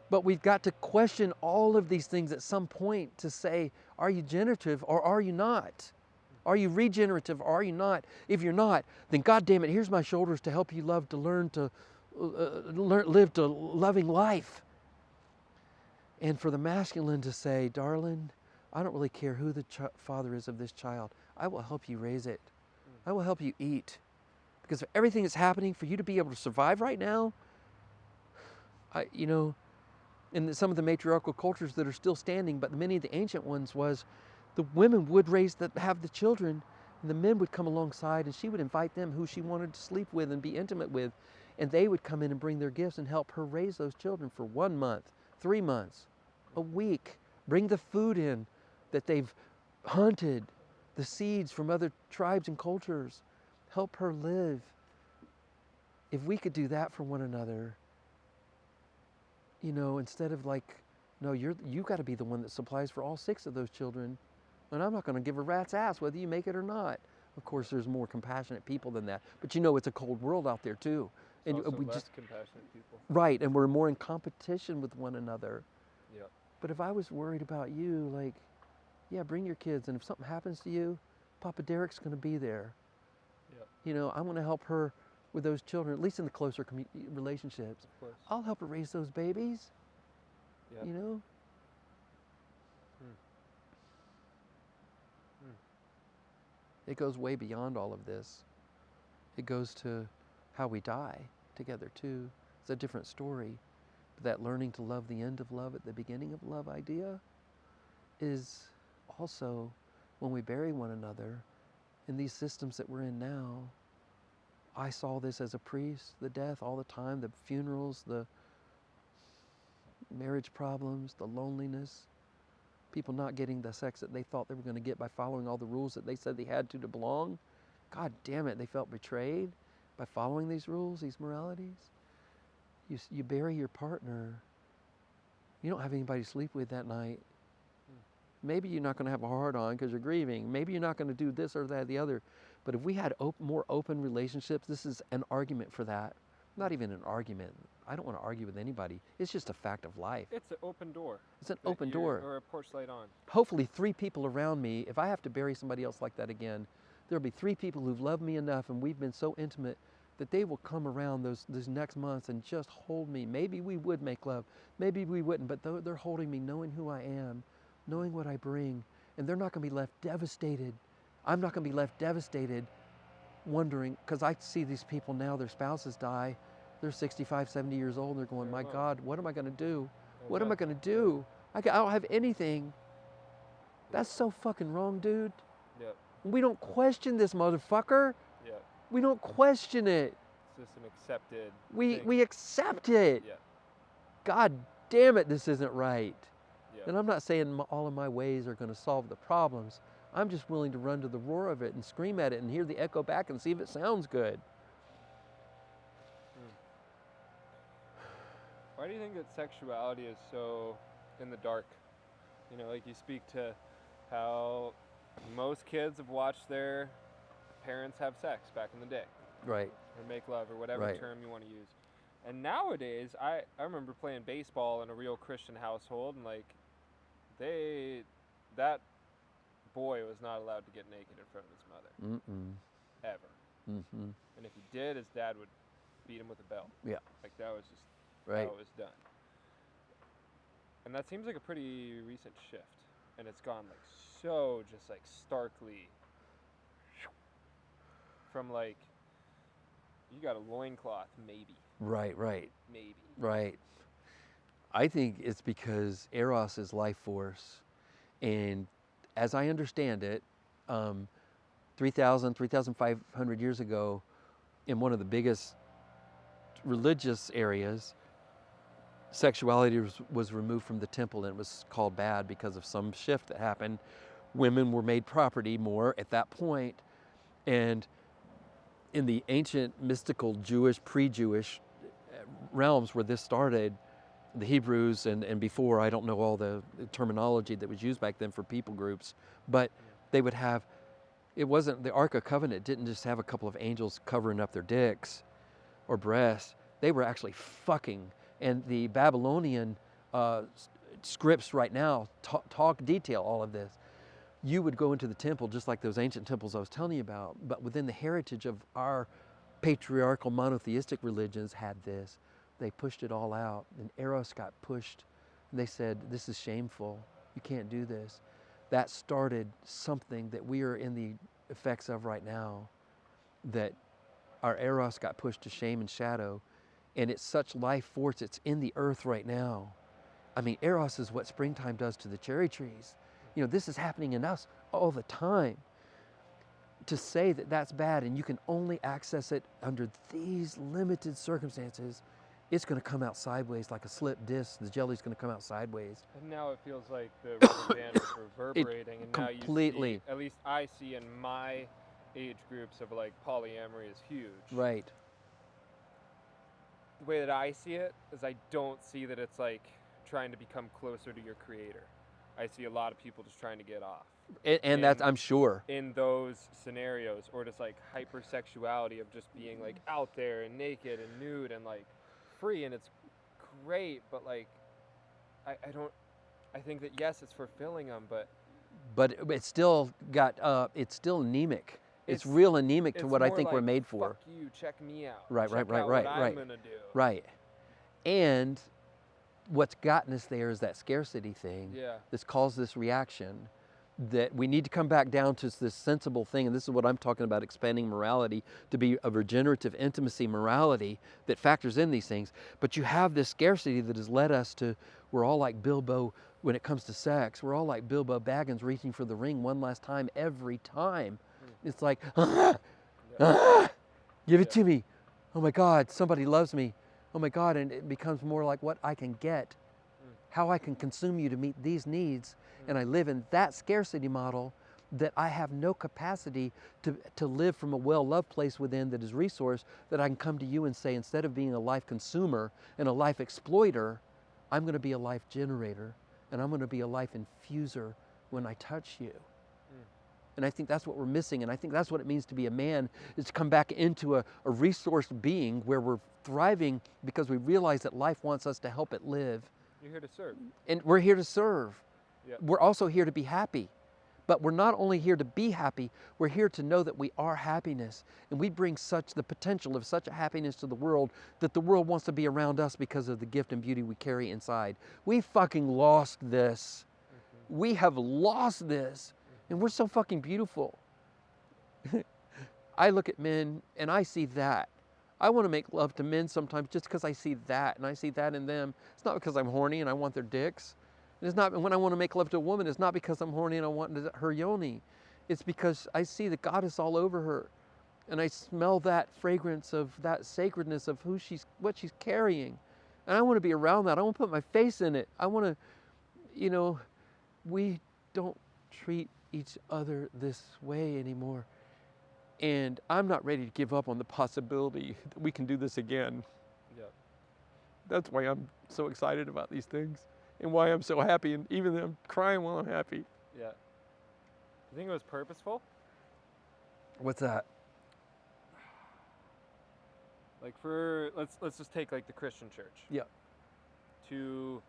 But we've got to question all of these things at some point to say, are you generative or are you not? Are you regenerative or are you not? If you're not, then God damn it, here's my shoulders to help you love, to learn to live to loving life. And for the masculine to say, darling, I don't really care who the father is of this child. I will help you raise it. I will help you eat. Because of everything that's happening, for you to be able to survive right now, in some of the matriarchal cultures that are still standing, but many of the ancient ones was, the women would have the children, and the men would come alongside, and she would invite them who she wanted to sleep with and be intimate with, and they would come in and bring their gifts and help her raise those children for 1 month, 3 months, a week. Bring the food in that they've hunted, the seeds from other tribes and cultures. Help her live. If we could do that for one another, instead of like, no, you got to be the one that supplies for all 6 of those children, and I'm not going to give a rat's ass whether you make it or not. Of course, there's more compassionate people than that, but it's a cold world out there too. And also less compassionate people. Right, and we're more in competition with one another. Yep. But if I was worried about you, like, yeah, bring your kids, and if something happens to you, Papa Derek's going to be there. Yep. I'm going to help her with those children, at least in the closer relationships. Of course. I'll help her raise those babies. Yep. It goes way beyond all of this. It goes to how we die together too. It's a different story. But that learning to love the end of love at the beginning of love idea is also when we bury one another in these systems that we're in now. I saw this as a priest, the death all the time, the funerals, the marriage problems, the loneliness, people not getting the sex that they thought they were going to get by following all the rules that they said they had to belong. God damn it, they felt betrayed by following these rules, these moralities. You bury your partner. You don't have anybody to sleep with that night. Maybe you're not going to have a hard-on because you're grieving. Maybe you're not going to do this or that or the other. But if we had more open relationships, this is an argument for that. Not even an argument. I don't want to argue with anybody. It's just a fact of life. It's an open door. It's an open door. Or a porch light on. Hopefully 3 people around me, if I have to bury somebody else like that again, there'll be 3 people who've loved me enough and we've been so intimate that they will come around those next months and just hold me. Maybe we would make love. Maybe we wouldn't, but they're holding me, knowing who I am, knowing what I bring, and they're not going to be left devastated. I'm not going to be left devastated wondering, because I see these people now, their spouses die, they're 65, 70 years old, and they're going, my God, what am I going to do? What am I going to do? I don't have anything. That's so fucking wrong, dude. Yep. We don't question this motherfucker. Yep. We don't question it. It's just an accepted We thing. accept it. Yeah. God damn it, this isn't right. Yeah. And I'm not saying all of my ways are going to solve the problems. I'm just willing to run to the roar of it and scream at it and hear the echo back and see if it sounds good. Why do you think that sexuality is so in the dark? Like you speak to how most kids have watched their parents have sex back in the day. Right. Or make love or whatever Right. term you want to use. And nowadays, I remember playing baseball in a real Christian household, and like that boy was not allowed to get naked in front of his mother. Mm-mm. Ever. Mm-hmm. And if he did, his dad would beat him with a belt. Yeah. Like that was just Right. how it was done. And that seems like a pretty recent shift. And it's gone like so just like starkly from like you got a loincloth, maybe. Right. Maybe. Right. I think it's because Eros is life force. And as I understand it, 3,500 years ago, in one of the biggest religious areas, sexuality was removed from the temple, and it was called bad because of some shift that happened. Women were made property more at that point. And in the ancient mystical Jewish, pre-Jewish realms where this started, the Hebrews and before, I don't know all the terminology that was used back then for people groups, but they would have, it wasn't, the Ark of Covenant didn't just have a couple of angels covering up their dicks or breasts. They were actually fucking. And the Babylonian scripts right now talk detail all of this. You would go into the temple just like those ancient temples I was telling you about, but within the heritage of our patriarchal monotheistic religions had this. They pushed it all out, and Eros got pushed. And they said, this is shameful. You can't do this. That started something that we are in the effects of right now, that our Eros got pushed to shame and shadow, and it's such life force, it's in the earth right now. I mean, Eros is what springtime does to the cherry trees. You know, this is happening in us all the time. To say that that's bad and you can only access it under these limited circumstances, it's going to come out sideways like a slipped disc. The jelly's going to come out sideways. And now it feels like the rubber band is reverberating, and now completely. you see, at least I see in my age groups of like polyamory is huge. Right. The way that I see it is I don't see that it's like trying to become closer to your creator. I see a lot of people just trying to get off. And that's, I'm sure. In those scenarios, or just like hypersexuality of just being like out there and naked and nude and like free, and it's great, but like I think that yes, it's fulfilling them, but it's still got it's still anemic. It's real anemic to what I think like, we're made for. Fuck you, check me out. Right. What I'm gonna do. Right. And what's gotten us there is that scarcity thing. Yeah. That's caused this reaction, that we need to come back down to this sensible thing. And this is what I'm talking about, expanding morality to be a regenerative intimacy morality that factors in these things. But you have this scarcity that has led us to, we're all like Bilbo when it comes to sex. We're all like Bilbo Baggins reaching for the ring one last time every time. It's like, give it to me. Oh my God, somebody loves me. Oh my God, and it becomes more like what I can get, how I can consume you to meet these needs. And I live in that scarcity model, that I have no capacity to live from a well-loved place within that is resource, that I can come to you and say, instead of being a life consumer and a life exploiter, I'm going to be a life generator, and I'm going to be a life infuser when I touch you. And I think that's what we're missing, and I think that's what it means to be a man, is to come back into a resourced being where we're thriving because we realize that life wants us to help it live. You're here to serve. And we're here to serve. Yep. We're also here to be happy. But we're not only here to be happy, we're here to know that we are happiness. And we bring the potential of such a happiness to the world that the world wants to be around us because of the gift and beauty we carry inside. We fucking lost this. We have lost this. And we're so fucking beautiful. I look at men and I see that. I want to make love to men sometimes just because I see that, and I see that in them. It's not because I'm horny and I want their dicks. It's not when I want to make love to a woman, it's not because I'm horny and I want her yoni. It's because I see the goddess all over her. And I smell that fragrance of that sacredness of what she's carrying. And I want to be around that. I want to put my face in it. I want to, we don't treat each other this way anymore. And I'm not ready to give up on the possibility that we can do this again. Yep. That's why I'm so excited about these things, and why I'm so happy, and even though I'm crying while I'm happy. Yeah. You think it was purposeful? What's that? Like let's just take like the Christian church. Yeah. To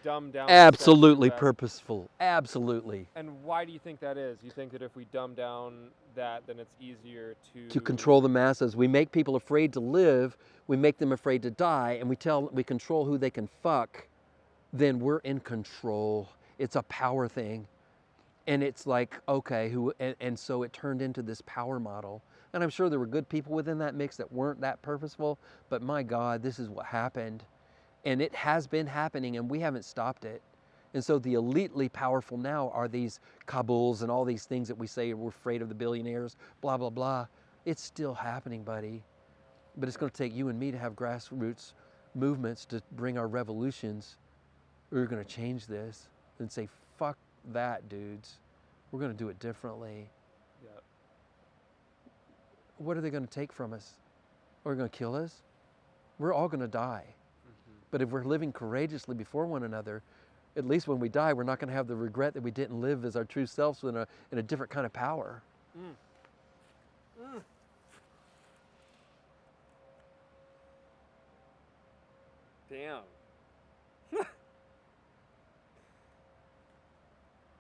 dumb down Absolutely sex to purposeful. Absolutely. and why do you think that is? You think that if we dumb down that, then it's easier To control the masses. We make people afraid to live, we make them afraid to die, and we control who they can fuck, then we're in control. It's a power thing. And it's like, okay, and so it turned into this power model. And I'm sure there were good people within that mix that weren't that purposeful, but my God, this is what happened. And it has been happening, and we haven't stopped it. And so the elitely powerful now are these Kabuls and all these things that we say we're afraid of the billionaires, blah, blah, blah. It's still happening, buddy. But it's going to take you and me to have grassroots movements to bring our revolutions. We're going to change this and say, fuck that, dudes. We're going to do it differently. Yep. What are they going to take from us? Are they going to kill us? We're all going to die. Mm-hmm. But if we're living courageously before one another, at least when we die, we're not going to have the regret that we didn't live as our true selves in a different kind of power. Mm. Mm. Damn.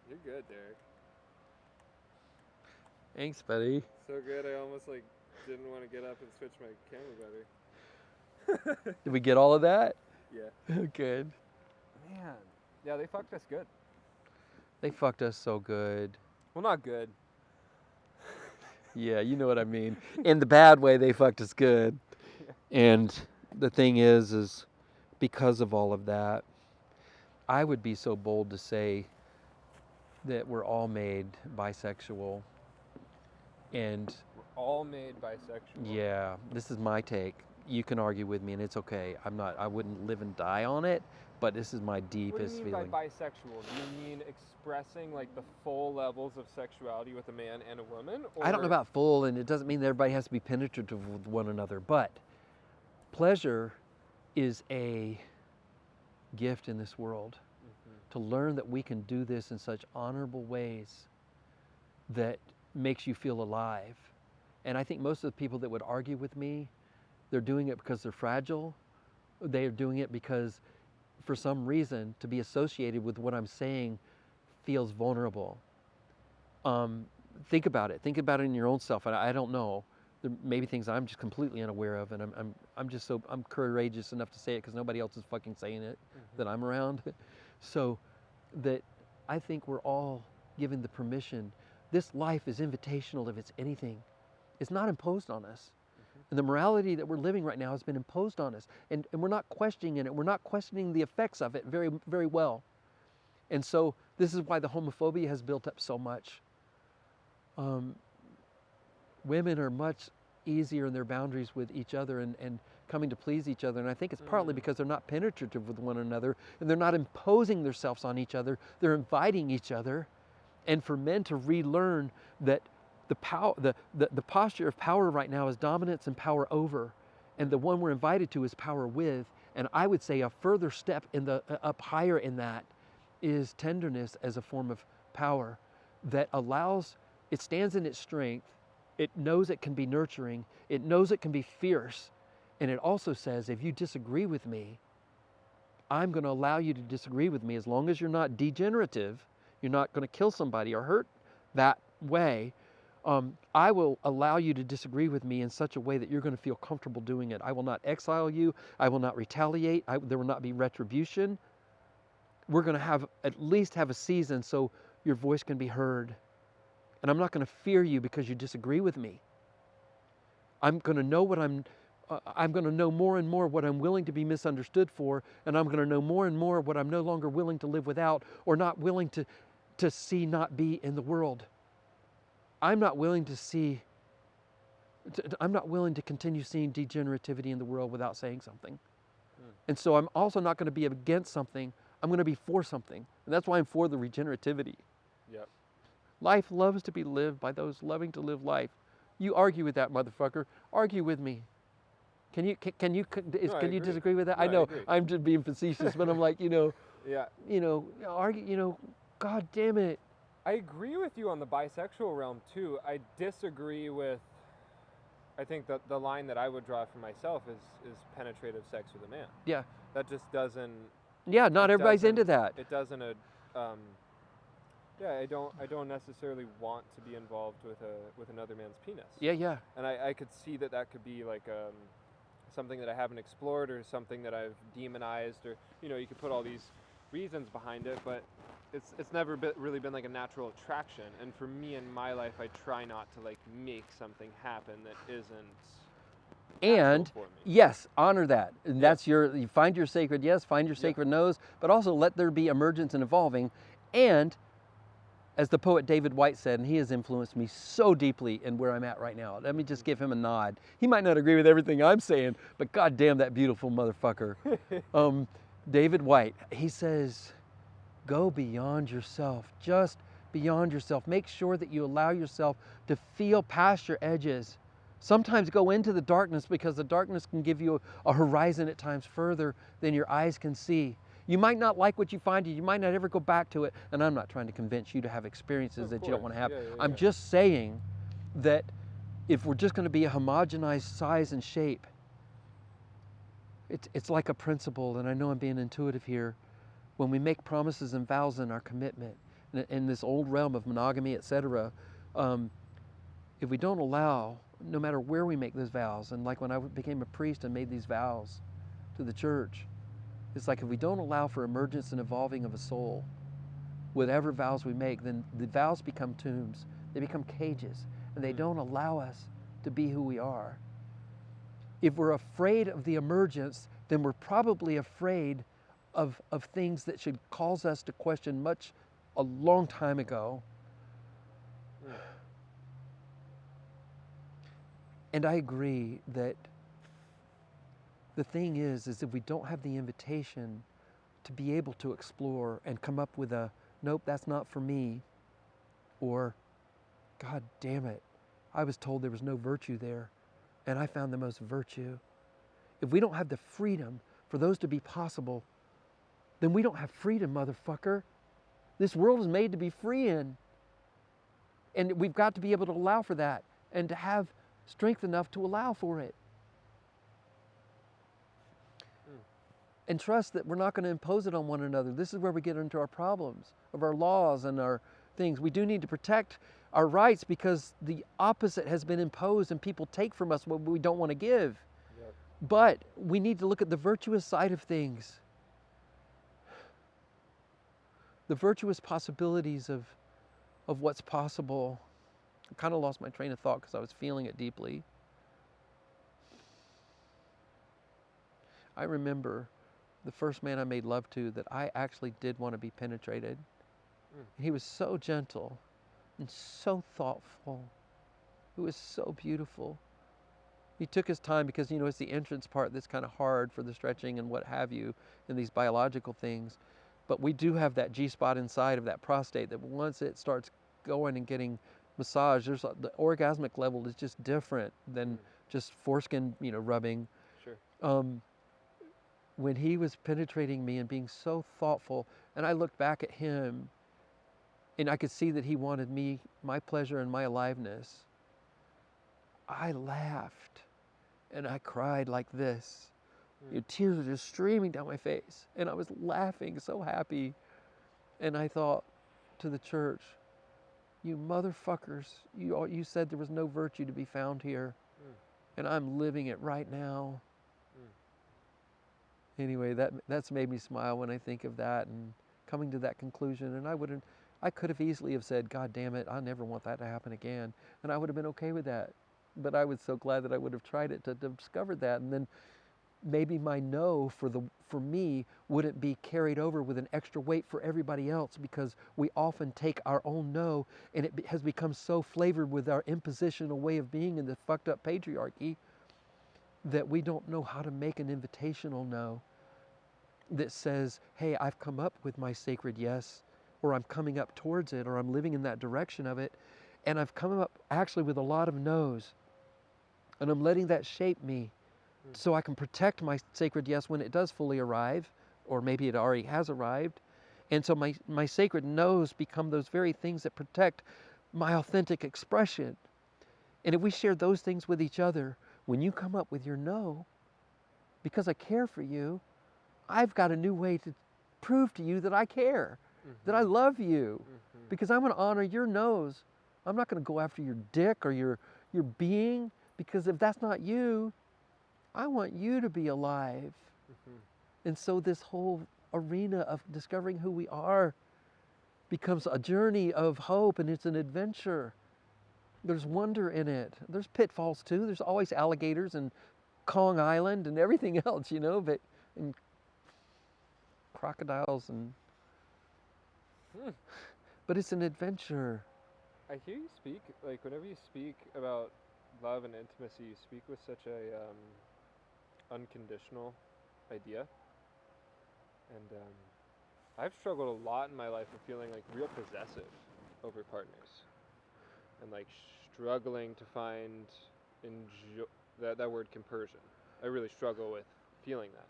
You're good, Derek. Thanks, buddy. So good, I almost like didn't want to get up and switch my camera battery. Did we get all of that? Yeah. Good. Man. Yeah, they fucked us good. They fucked us so good. Well, not good. Yeah, you know what I mean. In the bad way, they fucked us good. Yeah. And the thing is because of all of that, I would be so bold to say that we're all made bisexual. And we're all made bisexual. Yeah, this is my take. You can argue with me, and it's okay. I wouldn't live and die on it, but this is my deepest feeling. What do you mean by bisexual? Do you mean expressing like the full levels of sexuality with a man and a woman? Or? I don't know about full, and it doesn't mean that everybody has to be penetrative with one another, but pleasure is a gift in this world. Mm-hmm. To learn that we can do this in such honorable ways that makes you feel alive. And I think most of the people that would argue with me, they're doing it because they're fragile. They're doing it because for some reason to be associated with what I'm saying feels vulnerable. Think about it. Think about it in your own self. I don't know. There may be things I'm just completely unaware of, and I'm courageous enough to say it because nobody else is fucking saying it that I'm around. So that I think we're all given the permission. This life is invitational if it's anything. It's not imposed on us. And the morality that we're living right now has been imposed on us. And we're not questioning it. We're not questioning the effects of it very, very well. And so this is why the homophobia has built up so much. Women are much easier in their boundaries with each other and coming to please each other. And I think it's partly because they're not penetrative with one another and they're not imposing themselves on each other. They're inviting each other. And for men to relearn that the posture of power right now is dominance and power over, and the one we're invited to is power with. And I would say a further step up higher in that is tenderness as a form of power that allows, it stands in its strength, it knows it can be nurturing, it knows it can be fierce, and it also says, if you disagree with me, I'm going to allow you to disagree with me as long as you're not degenerative, you're not going to kill somebody or hurt that way. I will allow you to disagree with me in such a way that you're going to feel comfortable doing it. I will not exile you. I will not retaliate. There will not be retribution. We're going to at least have a season so your voice can be heard. And I'm not going to fear you because you disagree with me. I'm going to know I'm going to know more and more what I'm willing to be misunderstood for, and I'm going to know more and more what I'm no longer willing to live without or not willing to see not be in the world. I'm not willing to continue seeing degenerativity in the world without saying something. And so I'm also not going to be against something. I'm going to be for something. And that's why I'm for the regenerativity. Yep. Life loves to be lived by those loving to live life. You argue with that, motherfucker. Argue with me. Can you disagree with that? No, I know I agree. I'm just being facetious, but I'm like, yeah. Argue, God damn it. I agree with you on the bisexual realm too. I disagree with I think that the line that I would draw for myself is penetrative sex with a man. Yeah. That just doesn't. Yeah, not everybody's into that. It doesn't. Yeah, I don't necessarily want to be involved with another man's penis. Yeah, yeah. And I could see that could be like something that I haven't explored, or something that I've demonized, or you could put all these reasons behind it, but it's never really been like a natural attraction. And for me in my life, I try not to like make something happen that isn't. And for me. yes, honor that. And Yeah. that's you find your sacred yes, find your sacred no's, but also let there be emergence and evolving. And as the poet David White said, and he has influenced me so deeply in where I'm at right now. Let me just give him a nod. He might not agree with everything I'm saying, but goddamn that beautiful motherfucker. David White, he says, go beyond yourself, just beyond yourself. Make sure that you allow yourself to feel past your edges. Sometimes go into the darkness, because the darkness can give you a horizon at times further than your eyes can see. You might not like what you find, you might not ever go back to it, and I'm not trying to convince you to have experiences that you don't want to have. Yeah, I'm just saying that if we're just going to be a homogenized size and shape, it's like a principle, and I know I'm being intuitive here. When we make promises and vows in our commitment, in this old realm of monogamy, etc., if we don't allow, no matter where we make those vows, and like when I became a priest and made these vows to the church, it's like if we don't allow for emergence and evolving of a soul, whatever vows we make, then the vows become tombs, they become cages, and they don't allow us to be who we are. If we're afraid of the emergence, then we're probably afraid of things that should cause us to question a long time ago. And I agree that the thing is if we don't have the invitation to be able to explore and come up with a, nope, that's not for me, or, God damn it, I was told there was no virtue there, and I found the most virtue. If we don't have the freedom for those to be possible, then we don't have freedom, motherfucker. This world is made to be free in. And we've got to be able to allow for that, and to have strength enough to allow for it. And trust that we're not going to impose it on one another. This is where we get into our problems of our laws and our things. We do need to protect our rights, because the opposite has been imposed and people take from us what we don't want to give. Yep. But we need to look at the virtuous side of things. The virtuous possibilities of what's possible. I kind of lost my train of thought because I was feeling it deeply. I remember the first man I made love to that I actually did want to be penetrated. He was so gentle and so thoughtful. It was so beautiful. He took his time because, it's the entrance part that's kind of hard for the stretching and what have you, and these biological things. But we do have that G-spot inside of that prostate that once it starts going and getting massaged, the orgasmic level is just different than just foreskin, rubbing. Sure. When he was penetrating me and being so thoughtful, and I looked back at him, and I could see that he wanted me, my pleasure and my aliveness, I laughed and I cried like this. Tears were just streaming down my face, and I was laughing, so happy. And I thought to the church, you motherfuckers, you said there was no virtue to be found here, and I'm living it right now. Anyway, that's made me smile when I think of that and coming to that conclusion. And I could have easily have said, God damn it, I never want that to happen again. And I would have been okay with that. But I was so glad that I would have tried it to discover that. And then maybe my no for me wouldn't be carried over with an extra weight for everybody else, because we often take our own no, and it has become so flavored with our impositional way of being in the fucked up patriarchy that we don't know how to make an invitational no that says, hey, I've come up with my sacred yes, or I'm coming up towards it, or I'm living in that direction of it, and I've come up actually with a lot of no's, and I'm letting that shape me so I can protect my sacred yes when it does fully arrive, or maybe it already has arrived. And so my sacred no's become those very things that protect my authentic expression. And if we share those things with each other, when you come up with your no, because I care for you, I've got a new way to prove to you that I care, that I love you, because I'm going to honor your no's. I'm not going to go after your dick or your being, because if that's not you, I want you to be alive. And so this whole arena of discovering who we are becomes a journey of hope, and it's an adventure. There's wonder in it. There's pitfalls too. There's always alligators and Kong Island and everything else, you know, and crocodiles and but it's an adventure. I hear you speak, like whenever you speak about love and intimacy, you speak with such a unconditional idea. And I've struggled a lot in my life with feeling like real possessive over partners, and like struggling to find that word compersion. I really struggle with feeling that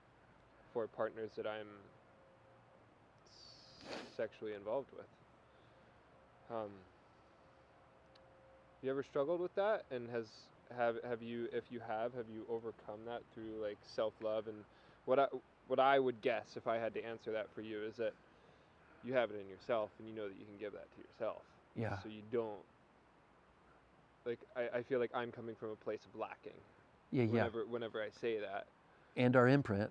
for partners that I'm sexually involved with. You ever struggled with that? And have you, if you have you overcome that through like self-love? And what I would guess, if I had to answer that for you, is that you have it in yourself, and you know that you can give that to yourself. Yeah. So you don't, like, I feel like I'm coming from a place of lacking. Yeah. Whenever I say that. And our imprint,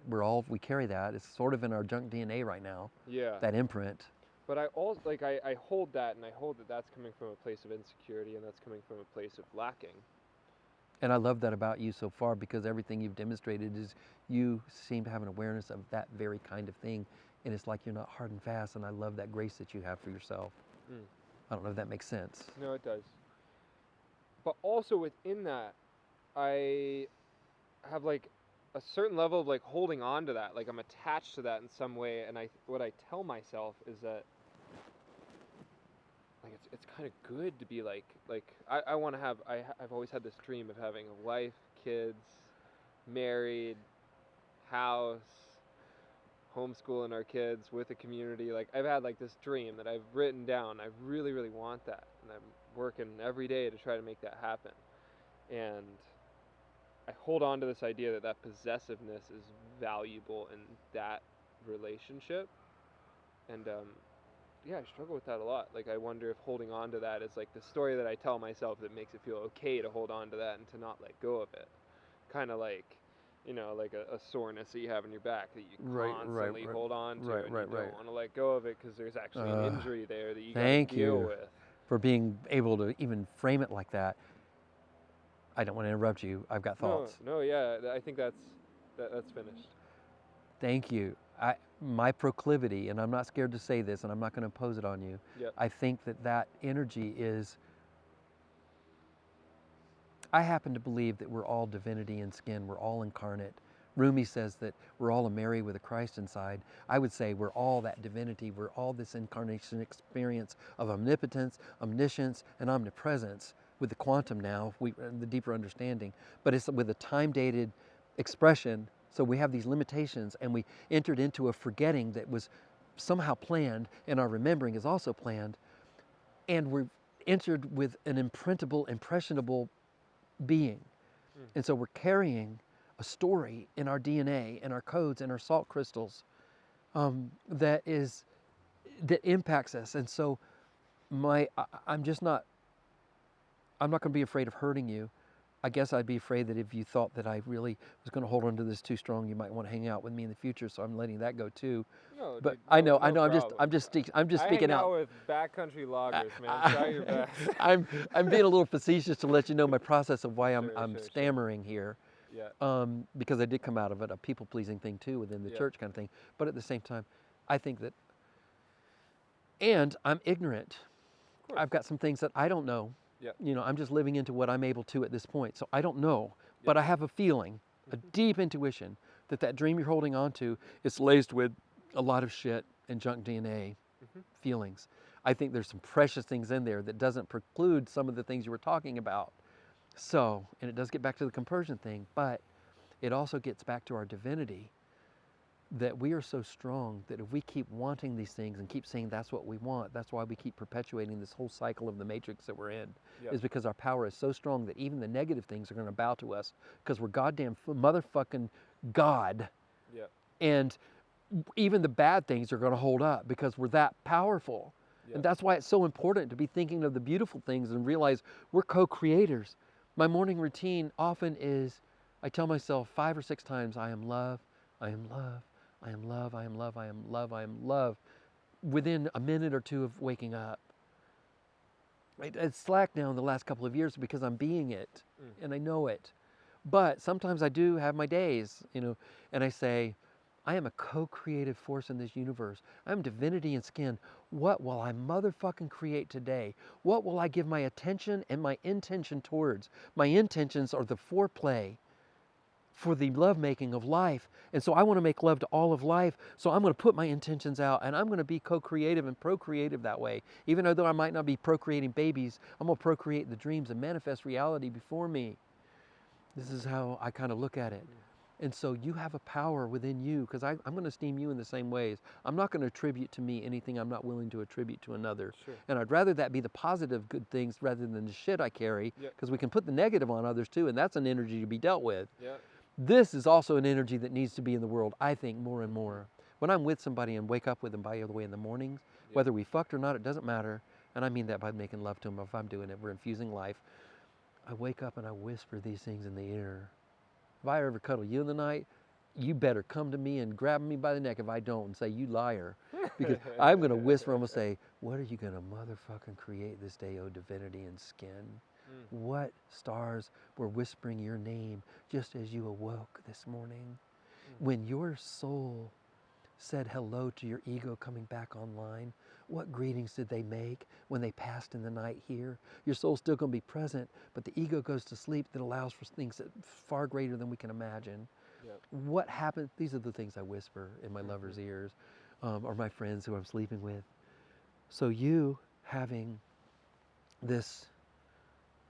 we carry that. It's sort of in our junk DNA right now. Yeah. That imprint. But I also, like, I hold that, and I hold that that's coming from a place of insecurity, and that's coming from a place of lacking. And I love that about you so far, because everything you've demonstrated is you seem to have an awareness of that very kind of thing. And it's like you're not hard and fast, and I love that grace that you have for yourself. I don't know if that makes sense. No, it does. But also within that, I have like a certain level of like holding on to that. Like I'm attached to that in some way, and what I tell myself is that like it's kind of good to be like I want to have I've always had this dream of having a wife, kids, married, house, homeschooling our kids with a community. Like I've had like this dream that I've written down. I really, really want that, and I'm working every day to try to make that happen. And I hold on to this idea that possessiveness is valuable in that relationship. And yeah, I struggle with that a lot. Like I wonder if holding on to that is like the story that I tell myself that makes it feel okay to hold on to that and to not let go of it. Kind of like, you know, like a soreness that you have in your back that you constantly hold on to, and you don't want to let go of it because there's actually an injury there that you got to deal with. For being able to even frame it like that. I don't want to interrupt you. I've got thoughts. No, yeah. I think that's finished. Thank you. My proclivity, and I'm not scared to say this, and I'm not going to impose it on you. Yep. I think that energy is. I happen to believe that we're all divinity in skin. We're all incarnate. Rumi says that we're all a Mary with a Christ inside. I would say we're all that divinity. We're all this incarnation experience of omnipotence, omniscience, and omnipresence. With the quantum now, the deeper understanding, but it's with a time-dated expression. So we have these limitations, and we entered into a forgetting that was somehow planned, and our remembering is also planned. And we're entered with an imprintable, impressionable being. And so we're carrying a story in our DNA, and our codes, and our salt crystals that impacts us. And so I'm not going to be afraid of hurting you. I guess I'd be afraid that if you thought that I really was going to hold on to this too strong, you might want to hang out with me in the future. So I'm letting that go too. No, but dude, I know. problem. I'm just speaking out. I hang out with backcountry loggers, man. Try your best. I'm being a little facetious to let you know my process of why I'm stammering here. Yeah. Because I did come out of it, a people-pleasing thing too within the church kind of thing. But at the same time, I think that, and I'm ignorant. I've got some things that I don't know. Yep. You know, I'm just living into what I'm able to at this point. So I don't know, but I have a feeling, a deep intuition that dream you're holding on to is laced with a lot of shit and junk DNA feelings. I think there's some precious things in there that doesn't preclude some of the things you were talking about. So, and it does get back to the compersion thing, but it also gets back to our divinity. that we are so strong that if we keep wanting these things and keep saying that's what we want, that's why we keep perpetuating this whole cycle of the matrix that we're in, Yep. is because our power is so strong that even the negative things are going to bow to us because we're goddamn motherfucking God. Yep. And even the bad things are going to hold up because we're that powerful. Yep. And that's why it's so important to be thinking of the beautiful things and realize we're co-creators. My morning routine often is, I tell myself 5 or 6 times, I am love, I am love, I am love, I am love, I am love, I am love, within a minute or two of waking up. It's slacked now in the last couple of years because I'm being it, and I know it. But sometimes I do have my days, and I say, I am a co-creative force in this universe. I'm divinity in skin. What will I motherfucking create today? What will I give my attention and my intention towards? My intentions are the foreplay for the lovemaking of life. And so I want to make love to all of life. So I'm going to put my intentions out and I'm going to be co-creative and procreative that way. Even though I might not be procreating babies, I'm going to procreate the dreams and manifest reality before me. This is how I kind of look at it. And so you have a power within you, because I'm going to esteem you in the same ways. I'm not going to attribute to me anything I'm not willing to attribute to another. Sure. And I'd rather that be the positive good things rather than the shit I carry, because Yep. we can put the negative on others too, and that's an energy to be dealt with. Yep. This is also an energy that needs to be in the world, I think, more and more. When I'm with somebody and wake up with them, by the way, in the mornings, whether we fucked or not, it doesn't matter. And I mean that by making love to them. If I'm doing it, we're infusing life. I wake up and I whisper these things in the ear. If I ever cuddle you in the night, you better come to me and grab me by the neck if I don't and say, you liar. Because I'm going to whisper, I'm going to say, what are you going to motherfucking create this day, oh divinity and skin? What stars were whispering your name just as you awoke this morning? When your soul said hello to your ego coming back online, what greetings did they make when they passed in the night here? Your soul's still going to be present, but the ego goes to sleep that allows for things that far greater than we can imagine. Yep. What happened? These are the things I whisper in my lover's ears, or my friends who I'm sleeping with. So you having this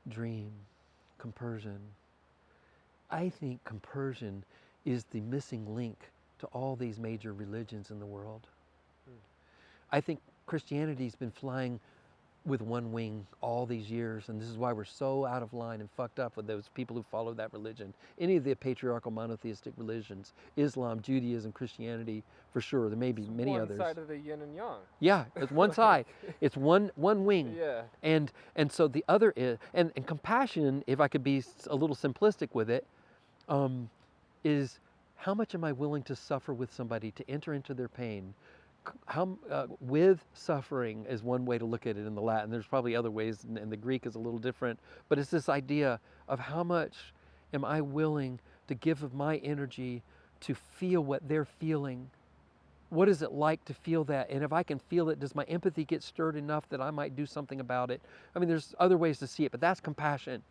dream, compersion, I think compersion is the missing link to all these major religions in the world. I think Christianity's been flying with one wing all these years, and this is why we're so out of line and fucked up with those people who follow that religion. Any of the patriarchal monotheistic religions, Islam, Judaism, Christianity, for sure. There may be many others. One side of the yin and yang. Yeah, it's one side. It's one wing. Yeah. And so the other is, and compassion, if I could be a little simplistic with it, is how much am I willing to suffer with somebody, to enter into their pain? With suffering is one way to look at it in the Latin. There's probably other ways, and the Greek is a little different. But it's this idea of how much am I willing to give of my energy to feel what they're feeling? What is it like to feel that? And if I can feel it, does my empathy get stirred enough that I might do something about it? I mean, there's other ways to see it, but that's compassion.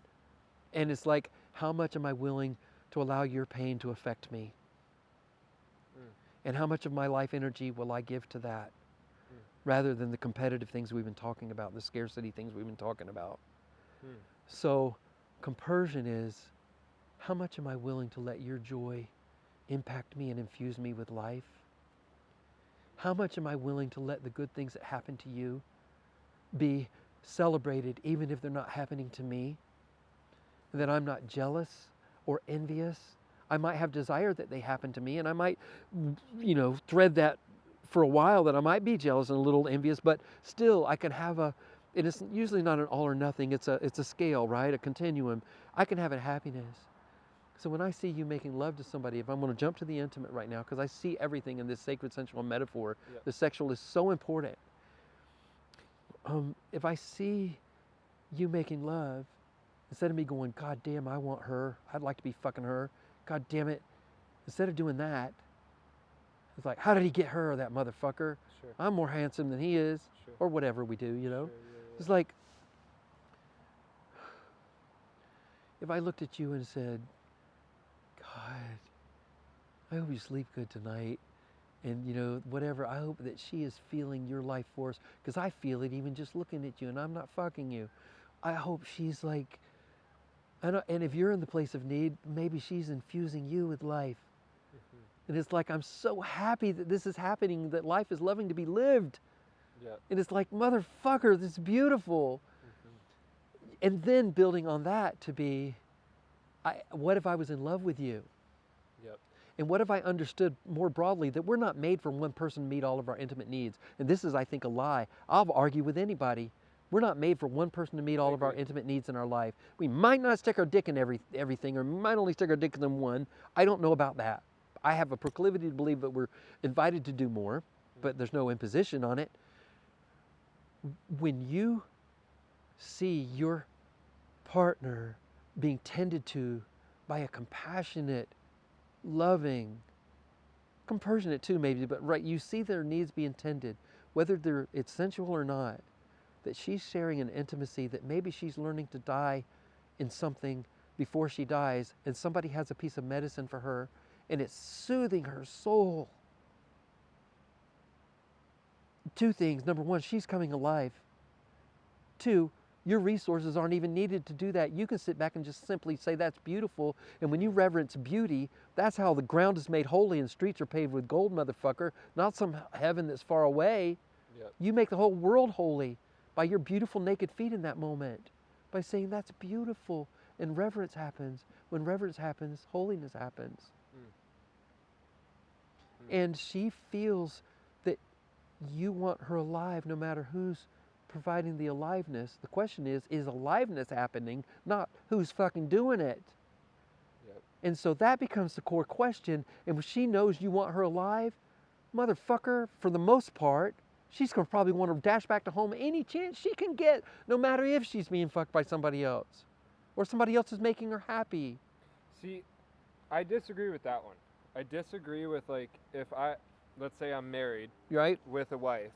And it's like, how much am I willing to allow your pain to affect me? And how much of my life energy will I give to that, rather than the competitive things we've been talking about, the scarcity things we've been talking about. So compersion is, how much am I willing to let your joy impact me and infuse me with life? How much am I willing to let the good things that happen to you be celebrated even if they're not happening to me? That I'm not jealous or envious. I might have desire that they happen to me, and I might, thread that for a while, that I might be jealous and a little envious, but still I can have and it's usually not an all or nothing, it's a scale, right? A continuum. I can have a happiness. So when I see you making love to somebody, if I'm going to jump to the intimate right now, because I see everything in this sacred sensual metaphor, the sexual is so important. If I see you making love, instead of me going, God damn, I want her, I'd like to be fucking her, God damn it. Instead of doing that, it's like, how did he get her, that motherfucker? Sure. I'm more handsome than he is. Sure. Or whatever we do, Sure, It's like, if I looked at you and said, God, I hope you sleep good tonight. And whatever, I hope that she is feeling your life force, because I feel it even just looking at you, and I'm not fucking you. I hope she's like, and if you're in the place of need, maybe she's infusing you with life. And it's like, I'm so happy that this is happening, that life is loving to be lived. Yep. And it's like, motherfucker, this is beautiful. And then building on that to be, what if I was in love with you? Yep. And what if I understood more broadly that we're not made for one person to meet all of our intimate needs? And this is, I think, a lie. I'll argue with anybody. We're not made for one person to meet all of our intimate needs in our life. We might not stick our dick in everything, or we might only stick our dick in one. I don't know about that. I have a proclivity to believe that we're invited to do more, but there's no imposition on it. When you see your partner being tended to by a compassionate, loving, compassionate too maybe, but right, you see their needs being tended, whether it's sensual or not, that she's sharing an intimacy that maybe she's learning to die in something before she dies, and somebody has a piece of medicine for her, and it's soothing her soul. Two things. Number one, she's coming alive. Two, your resources aren't even needed to do that. You can sit back and just simply say, that's beautiful. And when you reverence beauty, that's how the ground is made holy and streets are paved with gold, motherfucker. Not some heaven that's far away. Yep. You make the whole world holy by your beautiful naked feet in that moment. By saying, that's beautiful. And reverence happens. When reverence happens, holiness happens. And she feels that you want her alive no matter who's providing the aliveness. The question is aliveness happening, not who's fucking doing it? Yep. And so that becomes the core question. And when she knows you want her alive, motherfucker, for the most part, she's going to probably want to dash back to home any chance she can get, no matter if she's being fucked by somebody else or somebody else is making her happy. See, I disagree with that one. I disagree with, like, let's say I'm married, right, with a wife.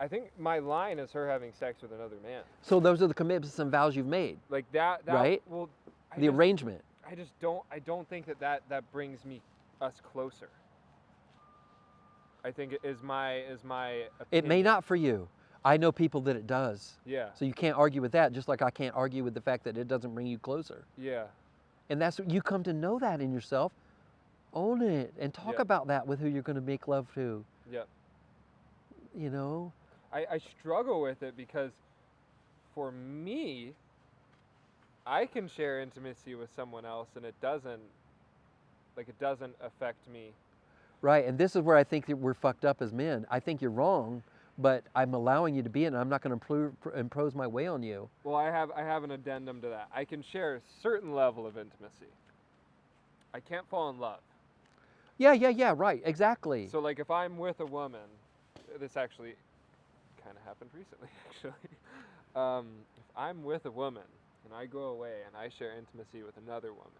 I think my line is her having sex with another man. So those are the commitments and vows you've made. Like that right? Well, arrangement. I don't think that brings us closer. I think it is my opinion. It may not for you. I know people that it does. Yeah. So you can't argue with that, just like I can't argue with the fact that it doesn't bring you closer. Yeah. And that's what you come to know that in yourself. Own it and talk about that with who you're going to make love to. Yep. You know? I struggle with it because for me, I can share intimacy with someone else and it doesn't affect me. Right, and this is where I think that we're fucked up as men. I think you're wrong, but I'm allowing you to be it, and I'm not going to impose my way on you. Well, I have an addendum to that. I can share a certain level of intimacy. I can't fall in love. Yeah, right, exactly. So, like, if I'm with a woman, this actually kind of happened recently, actually. If I'm with a woman, and I go away, and I share intimacy with another woman,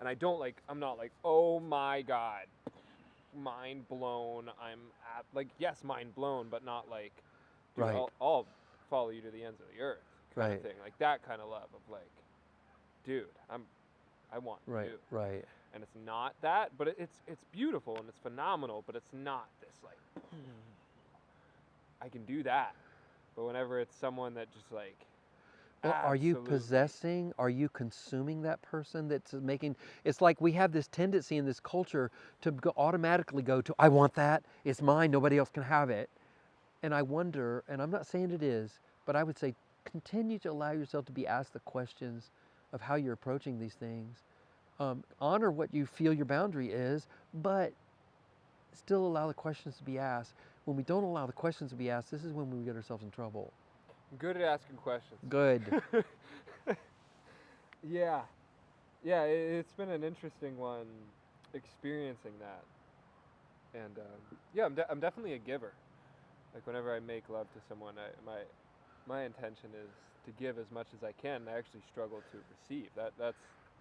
and I'm not like, oh my God, mind blown, yes, mind blown, but not like, dude, right. I'll follow you to the ends of the earth kind right. of thing. Like that kind of love of like, dude, I want you. Right. And it's not that, but it's beautiful and it's phenomenal, but it's not this like, I can do that. But whenever it's someone that just like, well, are you possessing? Are you consuming that person that's making? It's like we have this tendency in this culture to automatically go to, I want that, it's mine, nobody else can have it. And I wonder, and I'm not saying it is, but I would say continue to allow yourself to be asked the questions of how you're approaching these things. Honor what you feel your boundary is, but still allow the questions to be asked. When we don't allow the questions to be asked, this is when we get ourselves in trouble. I'm good at asking questions. Good. Yeah, it's been an interesting one experiencing that. And I'm definitely a giver. Like whenever I make love to someone, my intention is to give as much as I can. I actually struggle to receive.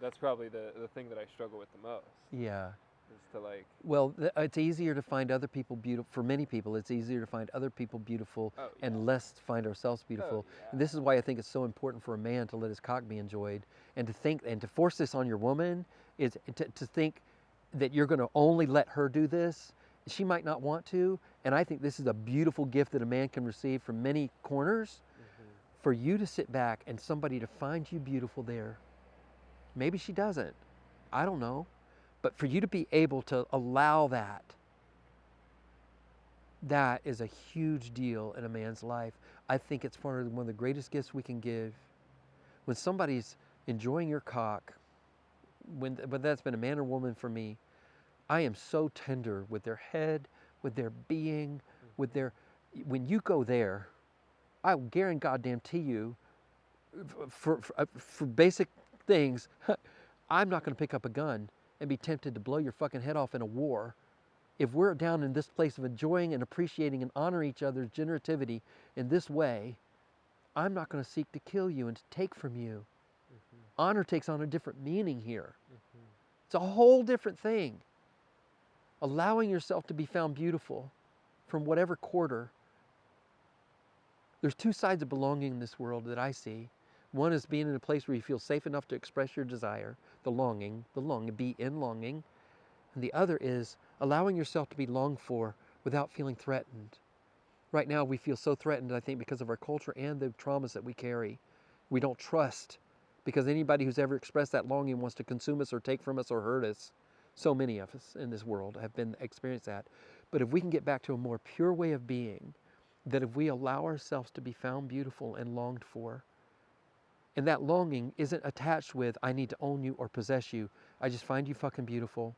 That's probably the thing that I struggle with the most. Yeah. Is to like. Well, it's easier to find other people beautiful. For many people, it's easier to find other people beautiful and less to find ourselves beautiful. And this is why I think it's so important for a man to let his cock be enjoyed, and to think and to force this on your woman is to think that you're going to only let her do this. She might not want to, and I think this is a beautiful gift that a man can receive from many corners. Mm-hmm. For you to sit back and somebody to find you beautiful there. Maybe she doesn't. I don't know. But for you to be able to allow that, that is a huge deal in a man's life. I think it's one of the greatest gifts we can give. When somebody's enjoying your cock, whether that's been a man or woman for me, I am so tender with their head, with their being, with their, when you go there, I guarantee you, for basic things, I'm not going to pick up a gun and be tempted to blow your fucking head off in a war. If we're down in this place of enjoying and appreciating and honoring each other's generativity in this way, I'm not going to seek to kill you and to take from you. Honor takes on a different meaning here. It's a whole different thing. Allowing yourself to be found beautiful from whatever quarter. There's two sides of belonging in this world that I see. One is being in a place where you feel safe enough to express your desire, the longing, be in longing. And the other is allowing yourself to be longed for without feeling threatened. Right now we feel so threatened, I think, because of our culture and the traumas that we carry. We don't trust, because anybody who's ever expressed that longing wants to consume us or take from us or hurt us. So many of us in this world have experienced that. But if we can get back to a more pure way of being, that if we allow ourselves to be found beautiful and longed for, and that longing isn't attached with, I need to own you or possess you. I just find you fucking beautiful.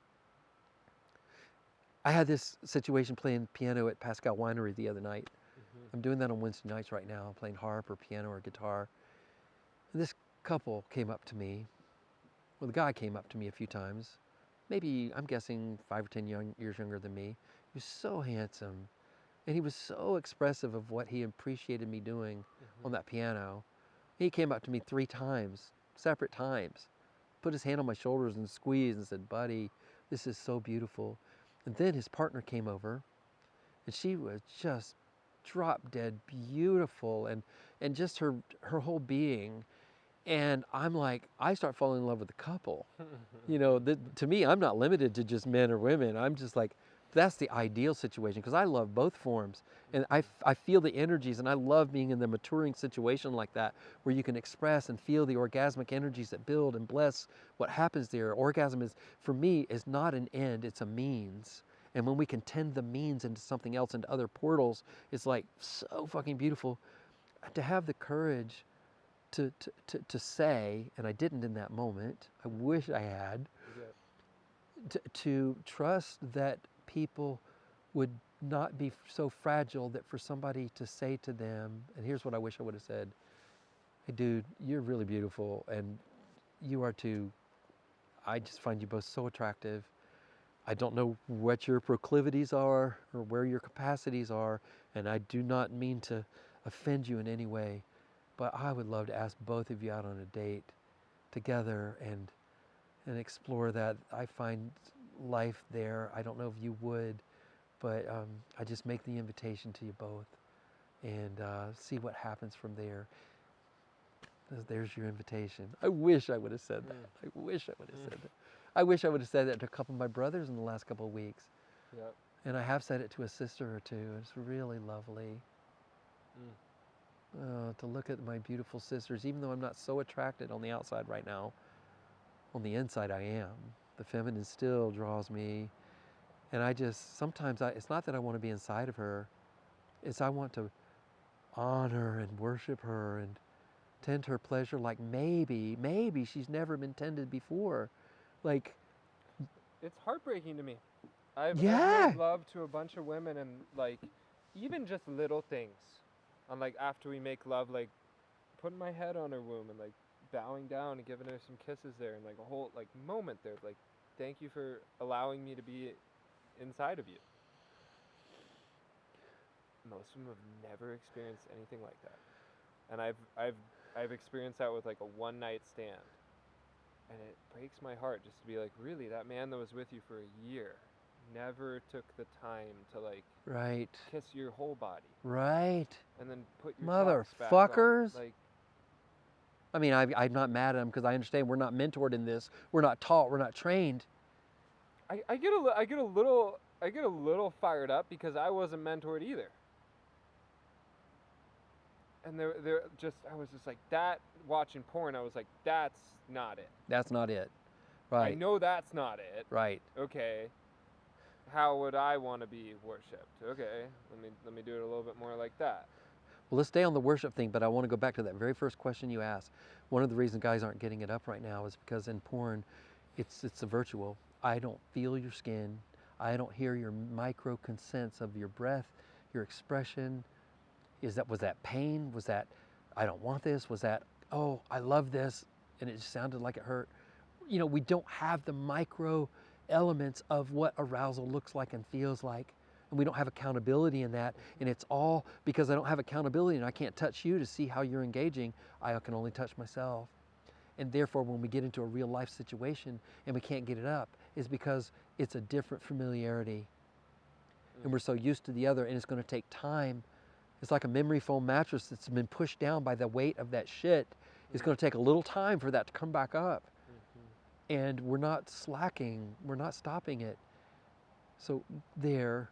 I had this situation playing piano at Pascal Winery the other night. I'm doing that on Wednesday nights right now, playing harp or piano or guitar. And this couple came up to me. Well, the guy came up to me a few times. Maybe, I'm guessing, 5 or 10 years younger than me. He was so handsome. And he was so expressive of what he appreciated me doing on that piano. He came up to me 3 times, separate times, put his hand on my shoulders and squeezed and said, "Buddy, this is so beautiful." And then his partner came over, and she was just drop dead beautiful, and just her whole being. And I'm like, I start falling in love with the couple. You know, to me, I'm not limited to just men or women. I'm just like, that's the ideal situation, because I love both forms. And I feel the energies, and I love being in the maturing situation like that, where you can express and feel the orgasmic energies that build and bless what happens there. Orgasm is, for me, is not an end, it's a means. And when we can tend the means into something else, into other portals, it's like so fucking beautiful. To have the courage to say, and I didn't in that moment, I wish I had, to trust that people would not be so fragile that for somebody to say to them, and here's what I wish I would have said: "Hey dude, you're really beautiful, and you are too. I just find you both so attractive. I don't know what your proclivities are or where your capacities are, and I do not mean to offend you in any way, but I would love to ask both of you out on a date together and explore that. I find life there. I don't know if you would, but I just make the invitation to you both, and see what happens from there." There's your invitation. I wish I would have said that. I wish I would have said that. I wish I would have said that to a couple of my brothers in the last couple of weeks. Yep. And I have said it to a sister or two. It's really lovely. To look at my beautiful sisters, even though I'm not so attracted on the outside right now, on the inside I am. The feminine still draws me. And I just, sometimes, it's not that I want to be inside of her, it's I want to honor and worship her and tend her pleasure like maybe she's never been tended before. Like, it's heartbreaking to me. I've yeah. made love to a bunch of women, and like, even just little things. And like, after we make love, like putting my head on her womb and like bowing down and giving her some kisses there, and like a whole like moment there, like, thank you for allowing me to be inside of you. Most of them have never experienced anything like that, and I've experienced that with like a one night stand, and it breaks my heart just to be like, really, that man that was with you for a year never took the time to like Right. kiss your whole body, Right. and then put your socks back on. Motherfuckers. Like, I mean, I'm not mad at them, because I understand we're not mentored in this. We're not taught. We're not trained. I get a little fired up because I wasn't mentored either. And I was just like, that, watching porn, I was like, that's not it. That's not it. I Right. know that's not it. Right. Okay. How would I want to be worshipped? Okay. Let me do it a little bit more like that. Well, let's stay on the worship thing, but I want to go back to that very first question you asked. One of the reasons guys aren't getting it up right now is because in porn, it's a virtual. I don't feel your skin. I don't hear your micro consents of your breath, your expression. Was that pain? Was that I don't want this? Was that oh I love this and it just sounded like it hurt? You know, we don't have the micro elements of what arousal looks like and feels like. And we don't have accountability in that. And it's all because I don't have accountability and I can't touch you to see how you're engaging. I can only touch myself. And therefore, when we get into a real life situation and we can't get it up, is because it's a different familiarity. And we're so used to the other, and it's going to take time. It's like a memory foam mattress that's been pushed down by the weight of that shit. It's going to take a little time for that to come back up. And we're not slacking, we're not stopping it. So there,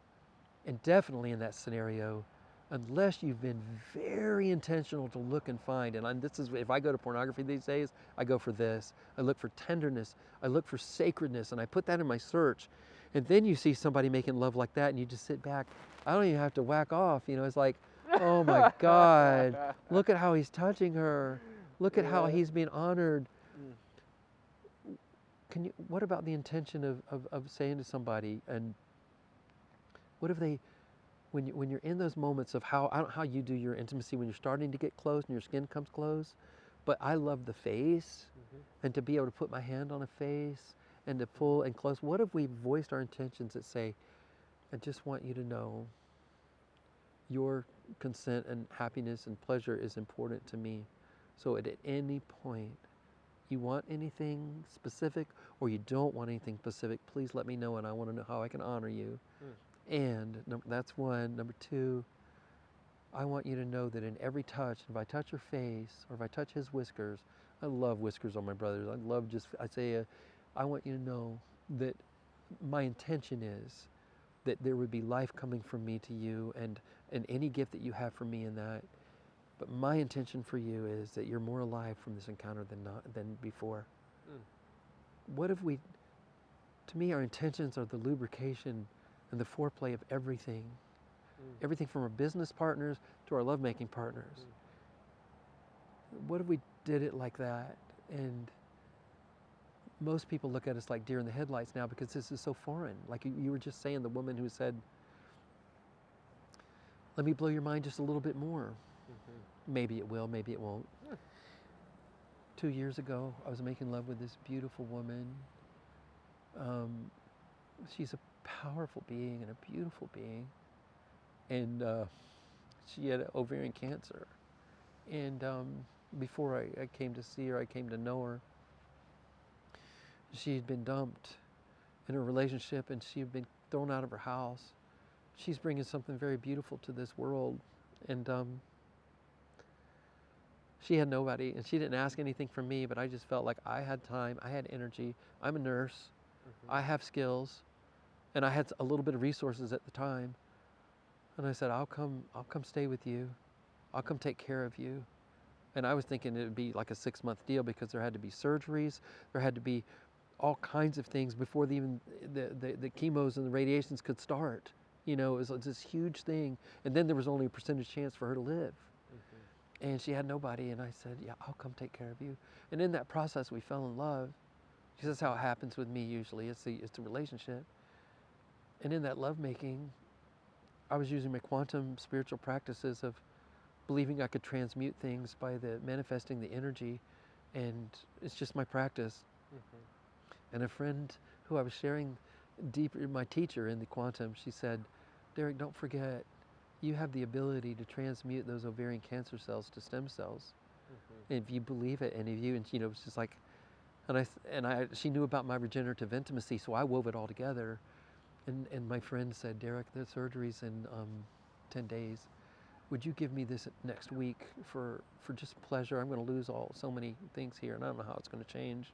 and definitely in that scenario, unless you've been very intentional to look and find, and this is, if I go to pornography these days, I go for this. I look for tenderness, I look for sacredness, and I put that in my search. And then you see somebody making love like that, and you just sit back. I don't even have to whack off, you know, it's like, oh my God, look at how he's touching her. Look at how he's being honored. What about the intention of saying to somebody, and what if they, when you're in those moments of how, I don't know how you do your intimacy when you're starting to get close and your skin comes close, but I love the face, and to be able to put my hand on a face and to pull and close. What if we voiced our intentions that say, I just want you to know your consent and happiness and pleasure is important to me. So at any point, you want anything specific or you don't want anything specific, please let me know, and I want to know how I can honor you. And that's one. Number two, I want you to know that in every touch, if I touch her face or if I touch his whiskers, I love whiskers on my brothers. I love just Isaiah. I want you to know that my intention is that there would be life coming from me to you, and any gift that you have for me in that. But my intention for you is that you're more alive from this encounter than before. What if we, to me, our intentions are the lubrication and the foreplay of everything. Everything from our business partners to our lovemaking partners. What if we did it like that? And most people look at us like deer in the headlights now because this is so foreign. Like you were just saying, the woman who said, let me blow your mind just a little bit more. Maybe it will, maybe it won't. 2 years ago, I was making love with this beautiful woman. She's a powerful being and a beautiful being. And she had ovarian cancer. And before I came to see her, I came to know her. She had been dumped in her relationship, and she had been thrown out of her house. She's bringing something very beautiful to this world. And she had nobody, and she didn't ask anything from me, but I just felt like I had time, I had energy. I'm a nurse, I have skills, and I had a little bit of resources at the time. And I said, I'll come stay with you. I'll come take care of you. And I was thinking it would be like a 6-month deal because there had to be surgeries, there had to be all kinds of things before even the chemos and the radiations could start. You know, it was this huge thing. And then there was only a percentage chance for her to live. And she had nobody, and I said, yeah, I'll come take care of you. And in that process, we fell in love. Because that's how it happens with me usually. It's the relationship. And in that lovemaking, I was using my quantum spiritual practices of believing I could transmute things by manifesting the energy, and it's just my practice. And a friend who I was sharing deeper, my teacher in the quantum, she said, Derek, don't forget, you have the ability to transmute those ovarian cancer cells to stem cells. And if you believe it, and if you, and you know, it's just like, she knew about my regenerative intimacy, so I wove it all together. And my friend said, Derek, the surgery's in 10 days. Would you give me this next week for just pleasure? I'm going to lose so many things here, and I don't know how it's going to change.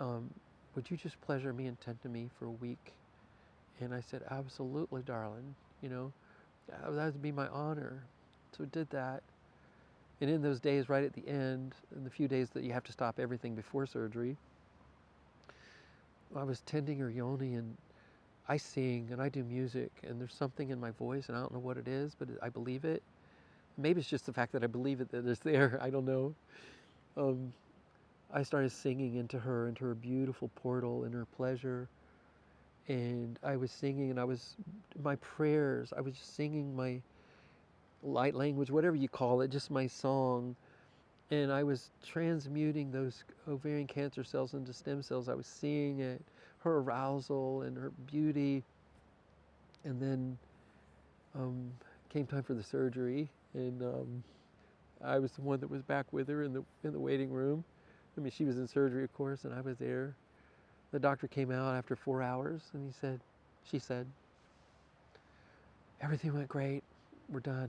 Would you just pleasure me and tend to me for a week? And I said, absolutely, darling. You know, that would be my honor. So I did that. And in those days, right at the end, in the few days that you have to stop everything before surgery, I was tending her yoni, and I sing and I do music, and there's something in my voice, and I don't know what it is, but I believe it. Maybe it's just the fact that I believe it, that it's there. I don't know. I started singing into her beautiful portal, in her pleasure. And I was singing, and my prayers, I was just singing my light language, whatever you call it, just my song. And I was transmuting those ovarian cancer cells into stem cells. I was seeing it, her arousal and her beauty. And then came time for the surgery, and I was the one that was back with her in the waiting room. I mean, she was in surgery, of course, and I was there. The doctor came out after 4 hours, and she said, everything went great. We're done.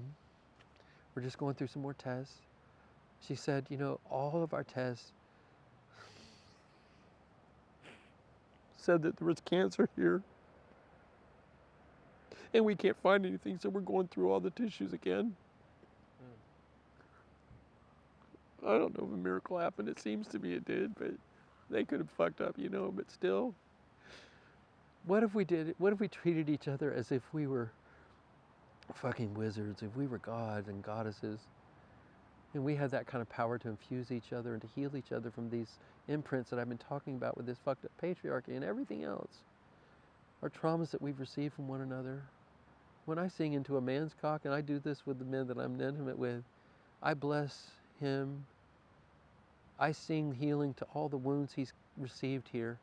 We're just going through some more tests. She said, all of our tests said that there was cancer here. And we can't find anything, so we're going through all the tissues again. I don't know if a miracle happened. It seems to me it did, but they could have fucked up, but still. What if we treated each other as if we were fucking wizards, if we were gods and goddesses, and we had that kind of power to infuse each other and to heal each other from these imprints that I've been talking about with this fucked up patriarchy and everything else, our traumas that we've received from one another. When I sing into a man's cock, and I do this with the men that I'm intimate with, I bless him. I sing healing to all the wounds he's received here.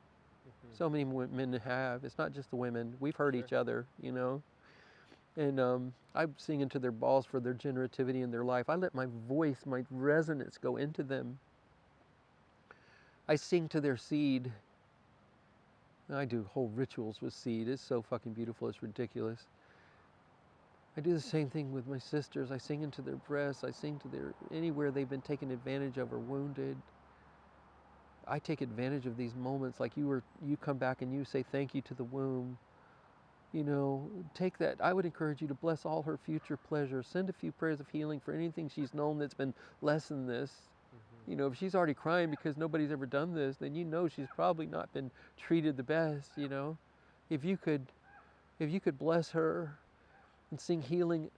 Mm-hmm. So many men have. It's not just the women. We've hurt each other, And I sing into their balls for their generativity in their life. I let my voice, my resonance go into them. I sing to their seed. I do whole rituals with seed. It's so fucking beautiful. It's ridiculous. I do the same thing with my sisters. I sing into their breasts. I sing to anywhere they've been taken advantage of or wounded. I take advantage of these moments, like you come back and you say thank you to the womb. Take that. I would encourage you to bless all her future pleasures. Send a few prayers of healing for anything she's known that's been less than this. Mm-hmm. If she's already crying because nobody's ever done this, then she's probably not been treated the best. If you could bless her and sing healing,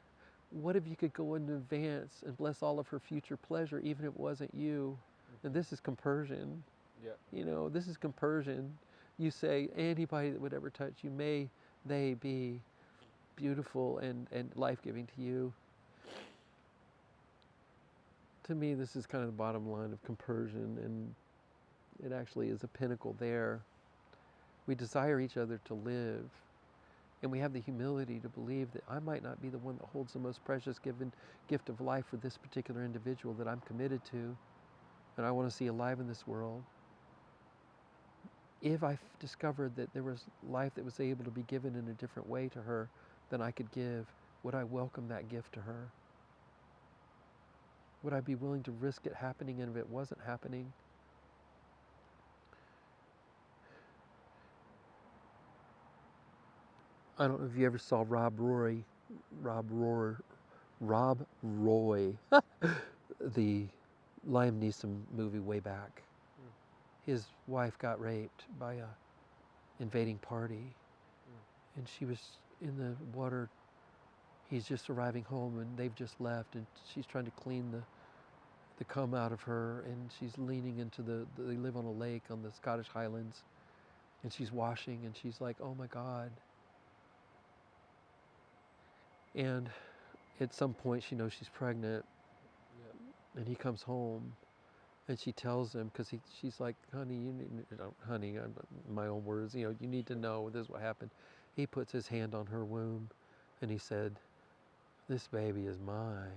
what if you could go in advance and bless all of her future pleasure, even if it wasn't you? Mm-hmm. And this is compersion. Yeah. This is compersion. You say, anybody that would ever touch you, may they be beautiful and life-giving to you. To me, this is kind of the bottom line of compersion, and it actually is a pinnacle there. We desire each other to live, and we have the humility to believe that I might not be the one that holds the most precious gift of life for this particular individual that I'm committed to, and I want to see alive in this world. If I discovered that there was life that was able to be given in a different way to her than I could give, would I welcome that gift to her? Would I be willing to risk it happening, and if it wasn't happening? I don't know if you ever saw Rob Roy, the Liam Neeson movie way back. His wife got raped by a invading party, and she was in the water. He's just arriving home, and they've just left, and she's trying to clean the cum out of her, and she's leaning into they live on a lake on the Scottish Highlands, and she's washing, and she's like, oh my God. And at some point she knows she's pregnant. Yep. And he comes home, and she tells him, because she's like, honey, my own words, you need to know this is what happened. He puts his hand on her womb, and he said, this baby is mine.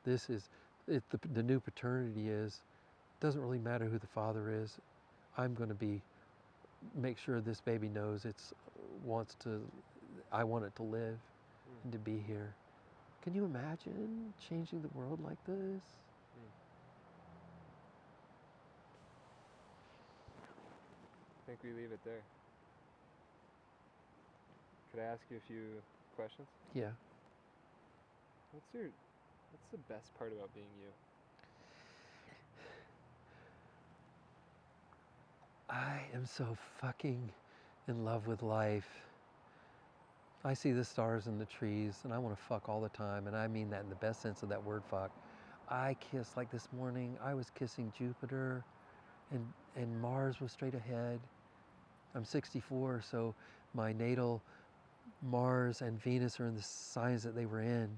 This is, the new paternity doesn't really matter who the father is. I'm going to make sure this baby knows I want it to live and to be here. Can you imagine changing the world like this? I think we leave it there. Could I ask you a few questions? Yeah. What's the best part about being you? I am so fucking in love with life. I see the stars and the trees, and I want to fuck all the time, and I mean that in the best sense of that word, fuck. I kiss, like this morning, I was kissing Jupiter, and Mars was straight ahead. I'm 64, so my natal Mars and Venus are in the signs that they were in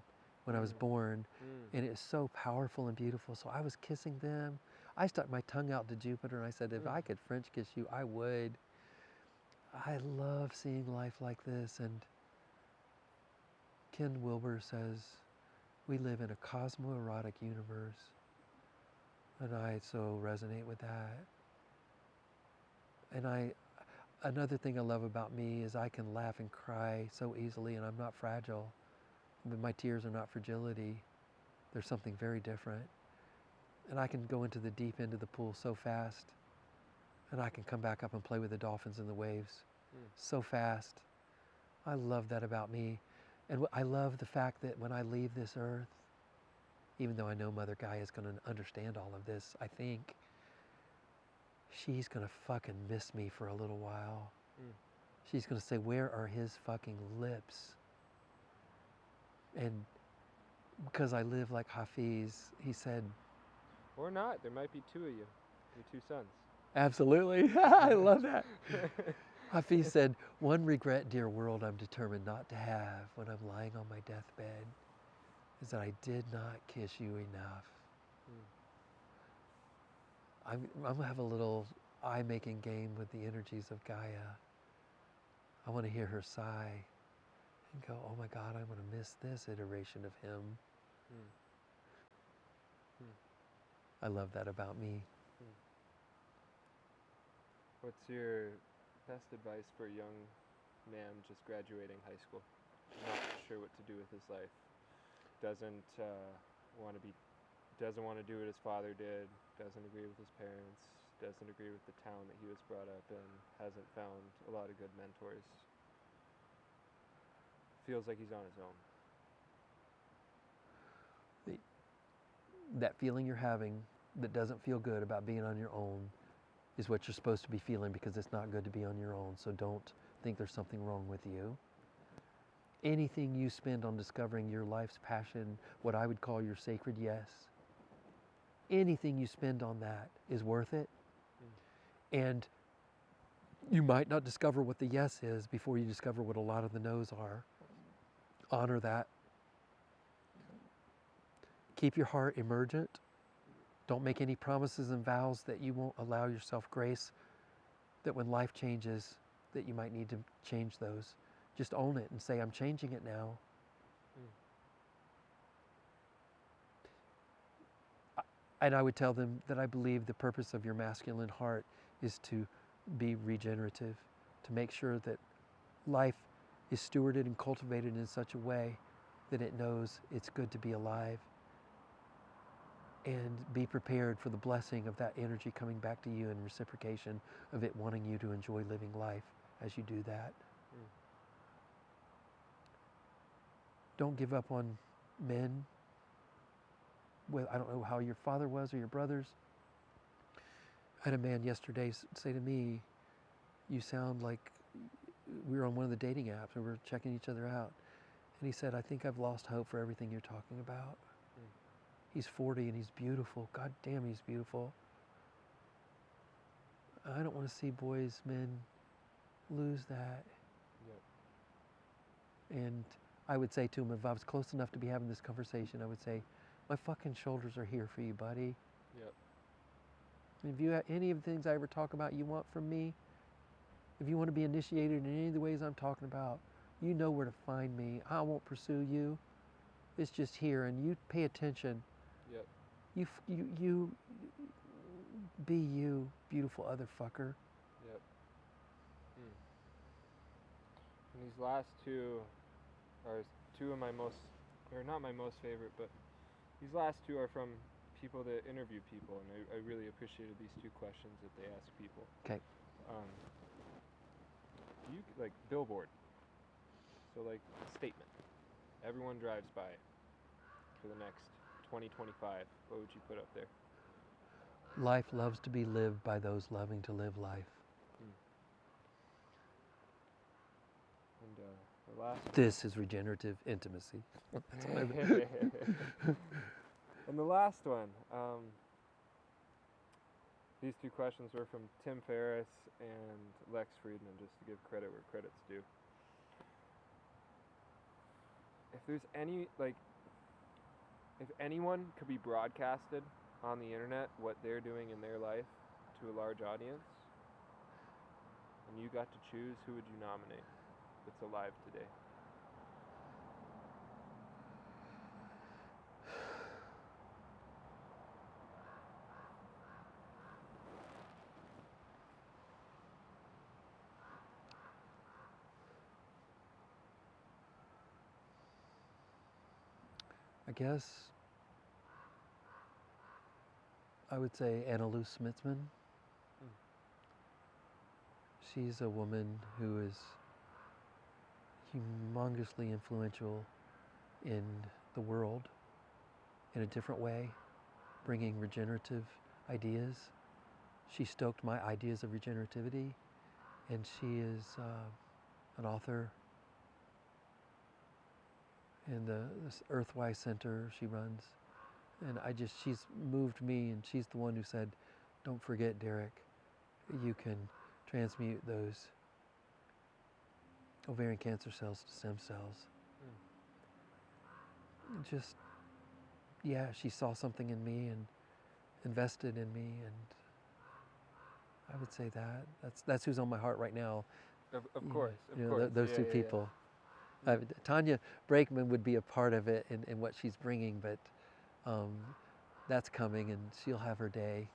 when I was born, and it's so powerful and beautiful. So I was kissing them. I stuck my tongue out to Jupiter, and I said, if I could French kiss you, I would. I love seeing life like this, and Ken Wilber says, we live in a cosmoerotic universe, and I so resonate with that. And another thing I love about me is I can laugh and cry so easily, and I'm not fragile. But my tears are not fragility. They're something very different. And I can go into the deep end of the pool so fast, and I can come back up and play with the dolphins and the waves so fast. I love that about me. And I love the fact that when I leave this earth, even though I know Mother Gaia is going to understand all of this, I think she's going to fucking miss me for a little while. She's going to say, where are his fucking lips? And because I live like Hafiz, he said... Or not, there might be two of you, your two sons. Absolutely, I love that. Hafiz said, one regret, dear world, I'm determined not to have when I'm lying on my deathbed is that I did not kiss you enough. I'm going to have a little eye-making game with the energies of Gaia. I want to hear her sigh and go, oh my God, I'm going to miss this iteration of him. I love that about me. What's your best advice for a young man just graduating high school? Not sure what to do with his life. Doesn't want to do what his father did, doesn't agree with his parents, doesn't agree with the town that he was brought up in, hasn't found a lot of good mentors. Feels like he's on his own. That feeling you're having that doesn't feel good about being on your own is what you're supposed to be feeling, because it's not good to be on your own. So don't think there's something wrong with you. Anything you spend on discovering your life's passion, what I would call your sacred yes, anything you spend on that is worth it. And you might not discover what the yes is before you discover what a lot of the no's are. Honor that. Keep your heart emergent. Don't make any promises and vows that you won't allow yourself grace, that when life changes, that you might need to change those. Just own it and say, I'm changing it now. And I would tell them that I believe the purpose of your masculine heart is to be regenerative, to make sure that life is stewarded and cultivated in such a way that it knows it's good to be alive. And be prepared for the blessing of that energy coming back to you in reciprocation of it wanting you to enjoy living life as you do that. Don't give up on men. Well, I don't know how your father was or your brothers. I had a man yesterday say to me, you sound like, we were on one of the dating apps and we were checking each other out. And he said, I think I've lost hope for everything you're talking about. He's 40 and he's beautiful. God damn, he's beautiful. I don't want to see boys, men lose that. And I would say to him, if I was close enough to be having this conversation, I would say, my fucking shoulders are here for you, buddy. And if you have any of the things I ever talk about you want from me, if you want to be initiated in any of the ways I'm talking about, you know where to find me. I won't pursue you. It's just here, and you pay attention. You be you, beautiful other fucker. And these last two are two of my most, or not my most favorite, but these last two are from people that interview people, and I really appreciated these two questions that they ask people. Okay. You like billboard, so like statement, everyone drives by it for the next 2025, what would you put up there? Life loves to be lived by those loving to live life. And the last This is regenerative intimacy. That's what and the last one. These two questions were from Tim Ferriss and Lex Friedman, just to give credit where credit's due. If there's any, if anyone could be broadcasted on the internet, what they're doing in their life to a large audience, and you got to choose, who would you nominate that's alive today? I guess I would say Anna Lou Smitsman. She's a woman who is humongously influential in the world in a different way, bringing regenerative ideas. She stoked my ideas of regenerativity, and she is an author in this Earthwise Center she runs. And she's moved me, and she's the one who said, don't forget, Derek, you can transmute those ovarian cancer cells to stem cells. Just, yeah, she saw something in me and invested in me, and I would say that's who's on my heart right now. Of course, of course. Those two people. Yeah. Tanya Brakeman would be a part of it in what she's bringing, but that's coming, and she'll have her day.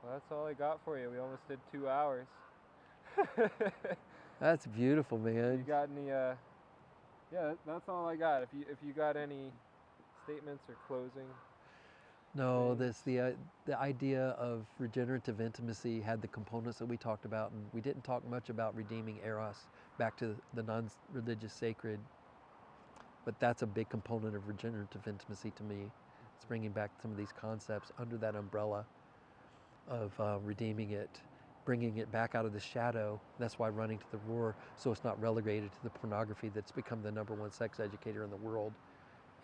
Well, that's all I got for you. We almost did 2 hours. That's beautiful, man. You got any? Yeah, that's all I got. If you got any statements or closing. No, the idea of regenerative intimacy had the components that we talked about, and we didn't talk much about redeeming eros back to the non-religious sacred, but that's a big component of regenerative intimacy to me. It's bringing back some of these concepts under that umbrella of redeeming it, bringing it back out of the shadow. That's why running to the roar, so it's not relegated to the pornography that's become the #1 sex educator in the world.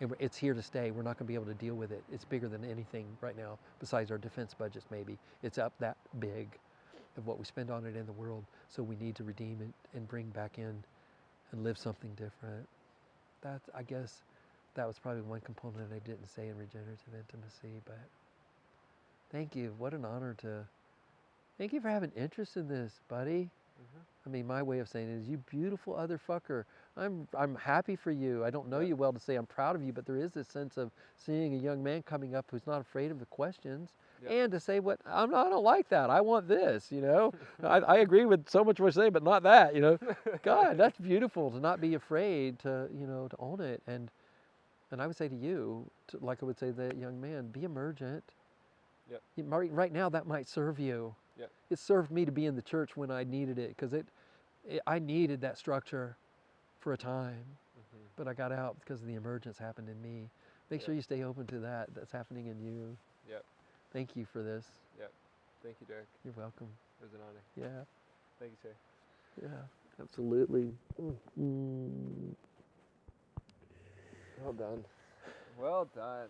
And it's here to stay. We're not going to be able to deal with it. It's bigger than anything right now, besides our defense budgets maybe. It's up that big of what we spend on it in the world. So we need to redeem it and bring back in and live something different. I guess that was probably one component I didn't say in regenerative intimacy, but thank you. What an honor thank you for having interest in this, buddy. I mean, my way of saying it is, you beautiful other fucker. I'm happy for you. I don't know you well to say I'm proud of you, but there is this sense of seeing a young man coming up who's not afraid of the questions, and to say I don't like that. I want this, I agree with so much what you say, but not that, God, that's beautiful to not be afraid to own it. And I would say to you, like I would say to that young man, be emergent. Right now, that might serve you. It served me to be in the church when I needed it, because I needed that structure for a time, but I got out because of the emergence happened in me. Make sure you stay open to that. That's happening in you. Thank you for this. Thank you, Derek. You're welcome. It was an honor. Yeah. Thank you, sir. Yeah, absolutely. Well done. Well done.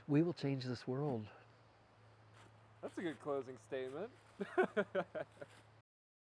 We will change this world. That's a good closing statement.